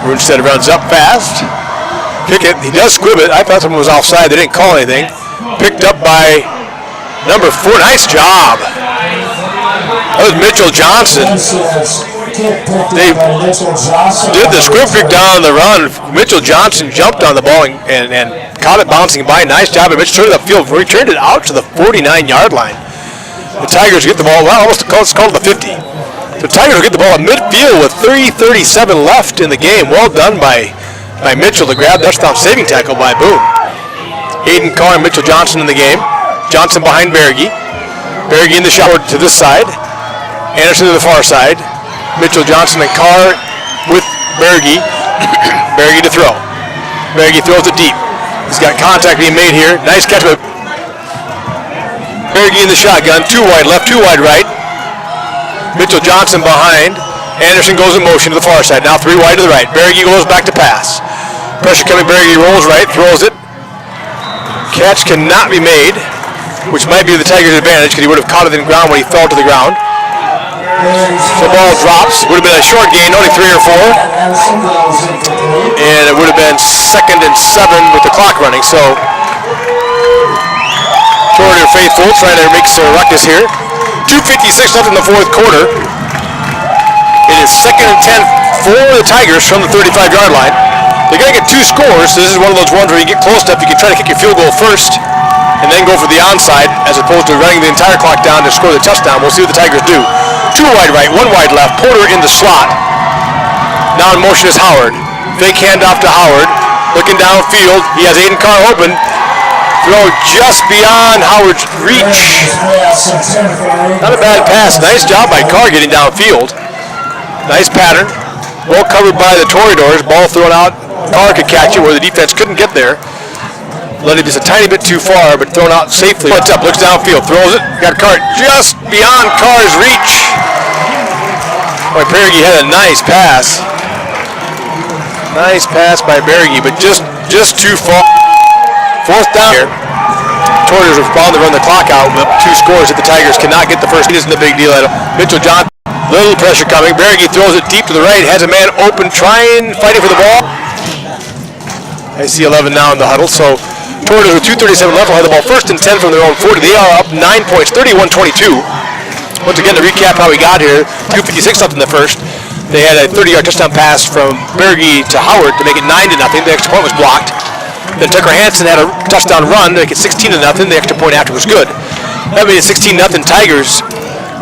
Runestad runs up fast. Kick it. He does squib it. I thought someone was offside. They didn't call anything. Picked up by number 4. Nice job. That was Mitchell Johnson. They did the squib kick down on the run. Mitchell Johnson jumped on the ball and caught it bouncing by. Nice job. And Mitch turned it upfield. Returned it out to the 49-yard line. The Tigers get the ball, well, almost called the 50. The Tigers will get the ball at midfield with 3:37 left in the game. Well done by Mitchell to grab the touchdown saving tackle by Boone. Aiden Carr and Mitchell Johnson in the game. Johnson behind Berge. Berge in the shot to this side. Anderson to the far side. Mitchell Johnson and Carr with Berge. Berge to throw. Berge throws it deep. He's got contact being made here. Nice catch by Berge in the shotgun. 2 wide left, 2 wide right. Mitchell Johnson behind. Anderson goes in motion to the far side. Now 3 wide to the right. Berge goes back to pass. Pressure coming. Berge rolls right, throws it. Catch cannot be made, which might be the Tigers' advantage because he would have caught it in the ground when he fell to the ground. So the ball drops. Would have been a short gain, only 3 or 4. And it would have been 2nd and 7 with the clock running. So Torrey faithful trying to make some ruckus here. 2:56 left in the fourth quarter. It is 2nd and 10 for the Tigers from the 35-yard line. They're going to get 2 scores. So this is one of those ones where you get close enough, you can try to kick your field goal first and then go for the onside as opposed to running the entire clock down to score the touchdown. We'll see what the Tigers do. 2 wide right, 1 wide left. Porter in the slot. Now in motion is Howard. Fake handoff to Howard. Looking downfield. He has Aiden Carr open. Throw just beyond Howard's reach. Not a bad pass. Nice job by Carr getting downfield. Nice pattern. Well covered by the Toreadors. Ball thrown out. Carr could catch it where the defense couldn't get there. Let it just a tiny bit too far, but thrown out safely. Puts up, looks downfield, throws it. Got Carr just beyond Carr's reach. Boy, Berge had a nice pass. Nice pass by Berge, but just too far. 4th down here. Toreadors respond to run the clock out with 2 scores that the Tigers cannot get the first. It isn't a big deal. Mitchell Johnson, little pressure coming. Berge throws it deep to the right, has a man open, fighting for the ball. I see 11 now in the huddle, so Toreadors with 2:37 left will have the ball 1st and 10 from their own 40. They are up 9 points, 31-22. Once again, to recap how we got here, 2:56 left in the first. They had a 30-yard touchdown pass from Berge to Howard to make it 9-0. The extra point was blocked. Then Tucker Hansen had a touchdown run to make it 16-0. The extra point after was good. That made it 16-0 Tigers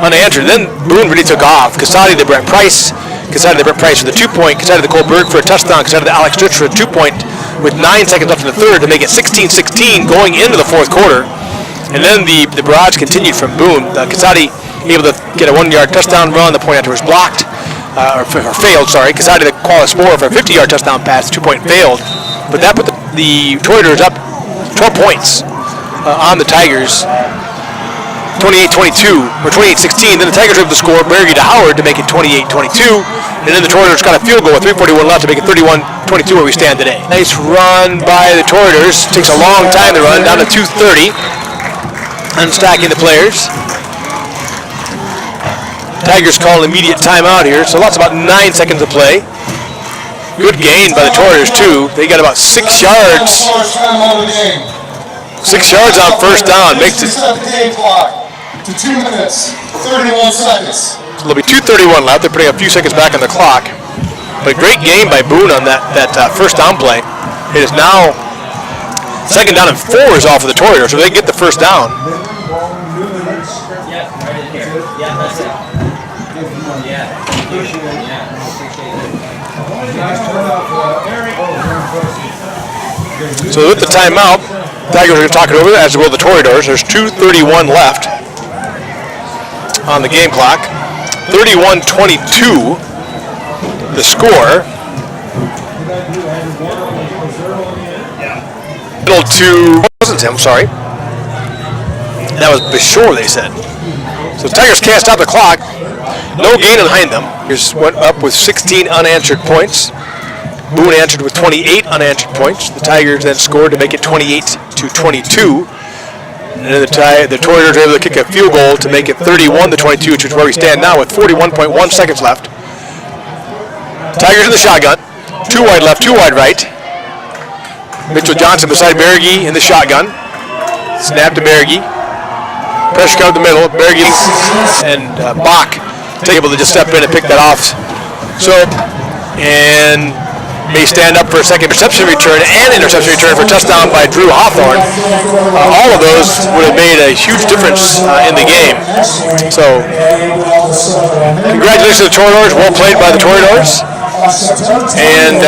unanswered. Then Boone really took off. Casati to Brent Price. Casati to Brent Price for the 2-point. Casati to Cole Berg for a touchdown. Casati to Alex Stritch for a 2-point with 9 seconds left in the third to make it 16-16 going into the fourth quarter. And then the barrage continued from Boone. Casati able to get a 1-yard touchdown run. The point after was blocked. Or failed, sorry. Casati to call a score for a 50-yard touchdown pass. 2-point failed. But that put the Toreadors up 12 points on the Tigers. 28-22, or 28-16. Then the Tigers were able to score Berge to Howard to make it 28-22. And then the Toreadors got a field goal with 3:41 left to make it 31-22 where we stand today. Nice run by the Toreadors. Takes a long time to run, down to 2:30. Unstacking the players. Tigers call an immediate timeout here, so lots about 9 seconds to play. Good gain by the Toreadors too. They got about 6 yards. 6 yards on 1st down. Makes it to 2 minutes, 31 seconds. So there'll be 2:31 left. They're putting a few seconds back on the clock. But great game by Boone on that 1st down play. It is now 2nd down and 4 is off of the Toreadors, so they get the 1st down. Yeah, right in here. Yeah, that's it. Yeah. So with the timeout, Tigers are going to talk it over, as will the Toreadors. There's 2:31 left on the game clock. 31-22, the score. Middle to, wasn't him, sorry. That was Beshore, they said. So the Tigers can't stop the clock. No gain behind them. Tigers went up with 16 unanswered points. Boone answered with 28 unanswered points. The Tigers then scored to make it 28-22. And then the Toreadors were able to kick a field goal to make it 31-22, which is where we stand now with 41.1 seconds left. Tigers in the shotgun. 2 wide left, 2 wide right. Mitchell Johnson beside Berge in the shotgun. Snap to Berge. Pressure comes to the middle. Berge and Bach able to just step in and pick that off. So, and may stand up for a second interception return and interception return for a touchdown by Drew Hawthorne. All of those would have made a huge difference in the game. So, congratulations to the Toreadors. Well played by the Toreadors. And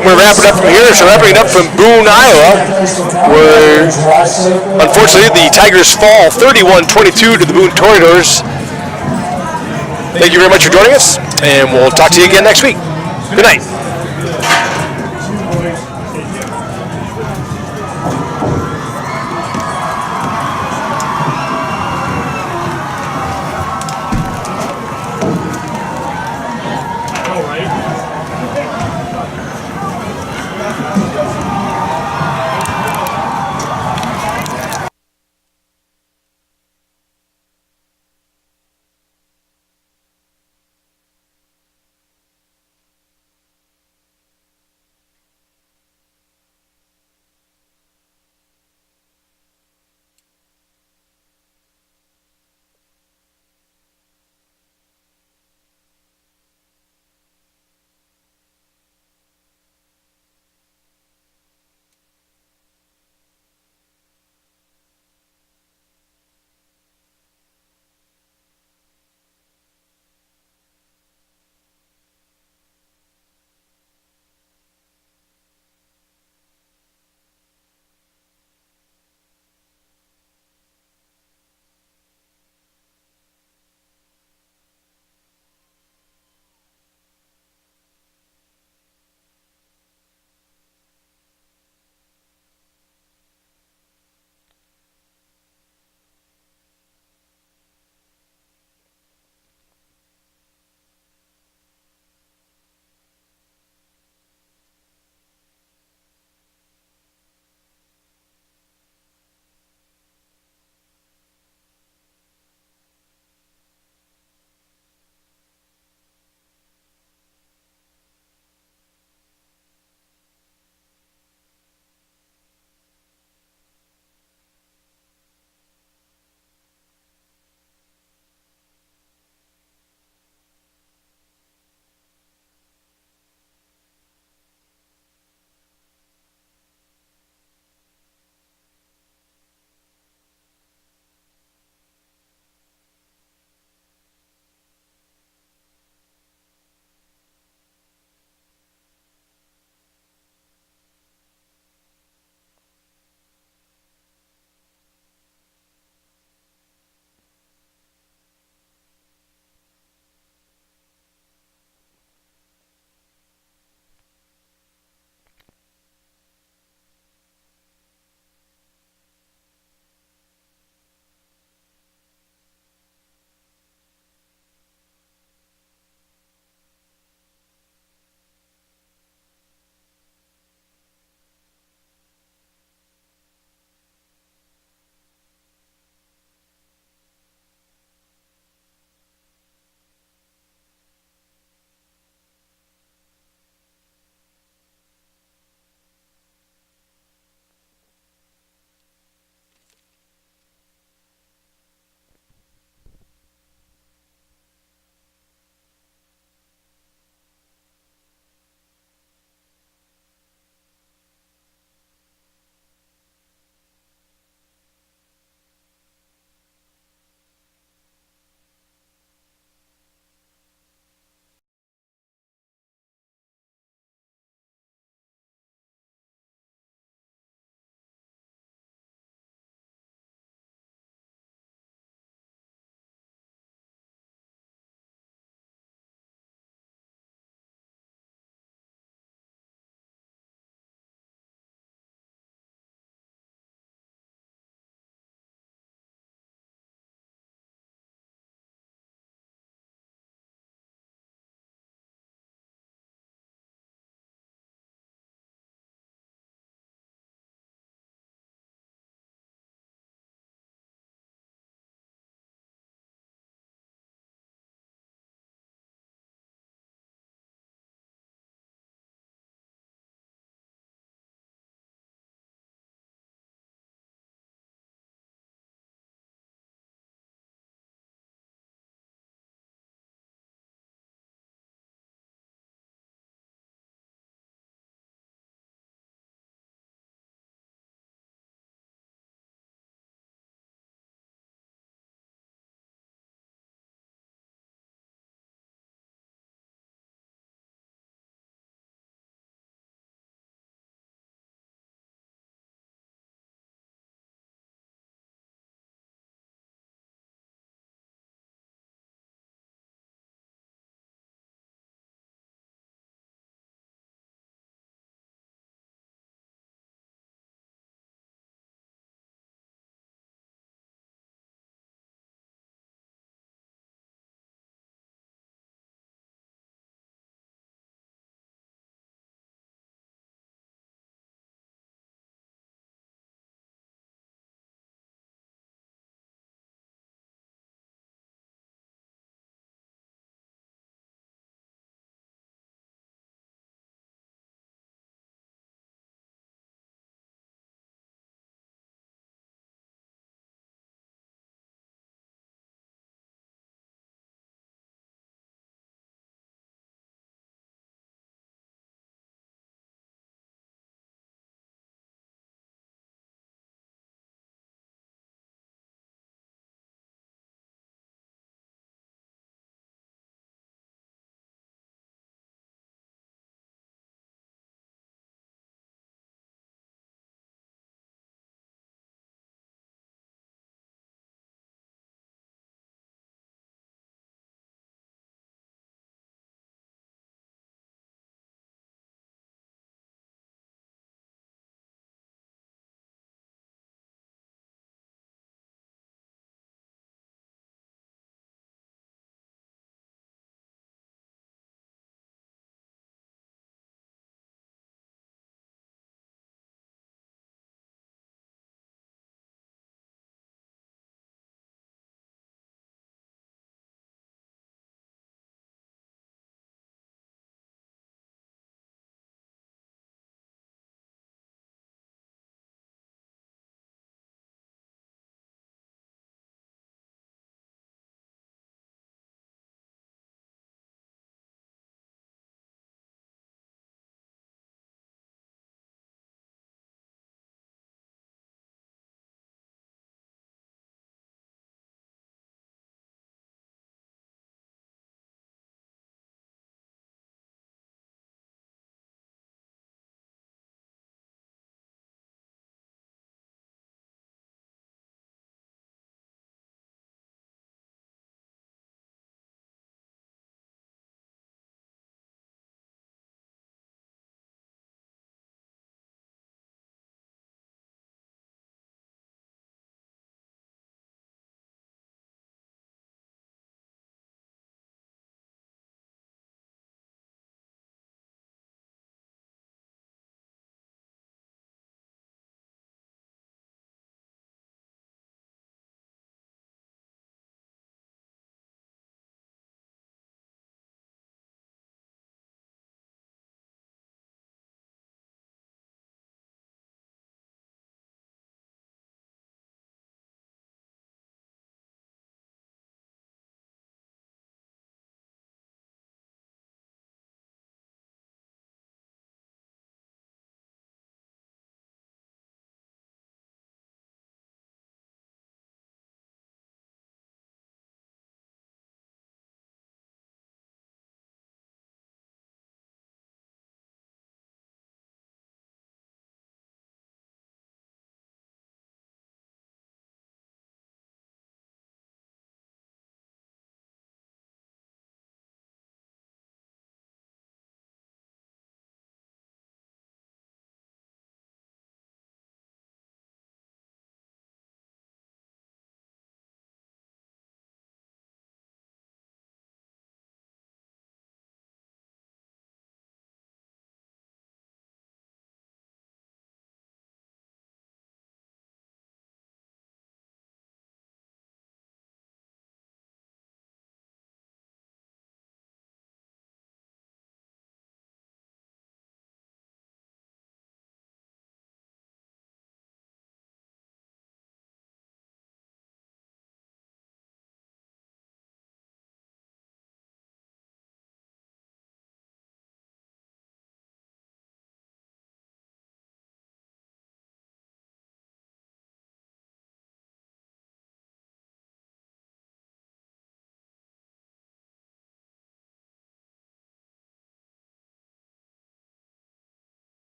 we're wrapping up from here. So wrapping it up from Boone, Iowa, where unfortunately the Tigers fall 31-22 to the Boone Toreadors. Thank you very much for joining us, and we'll talk to you again next week. Good night.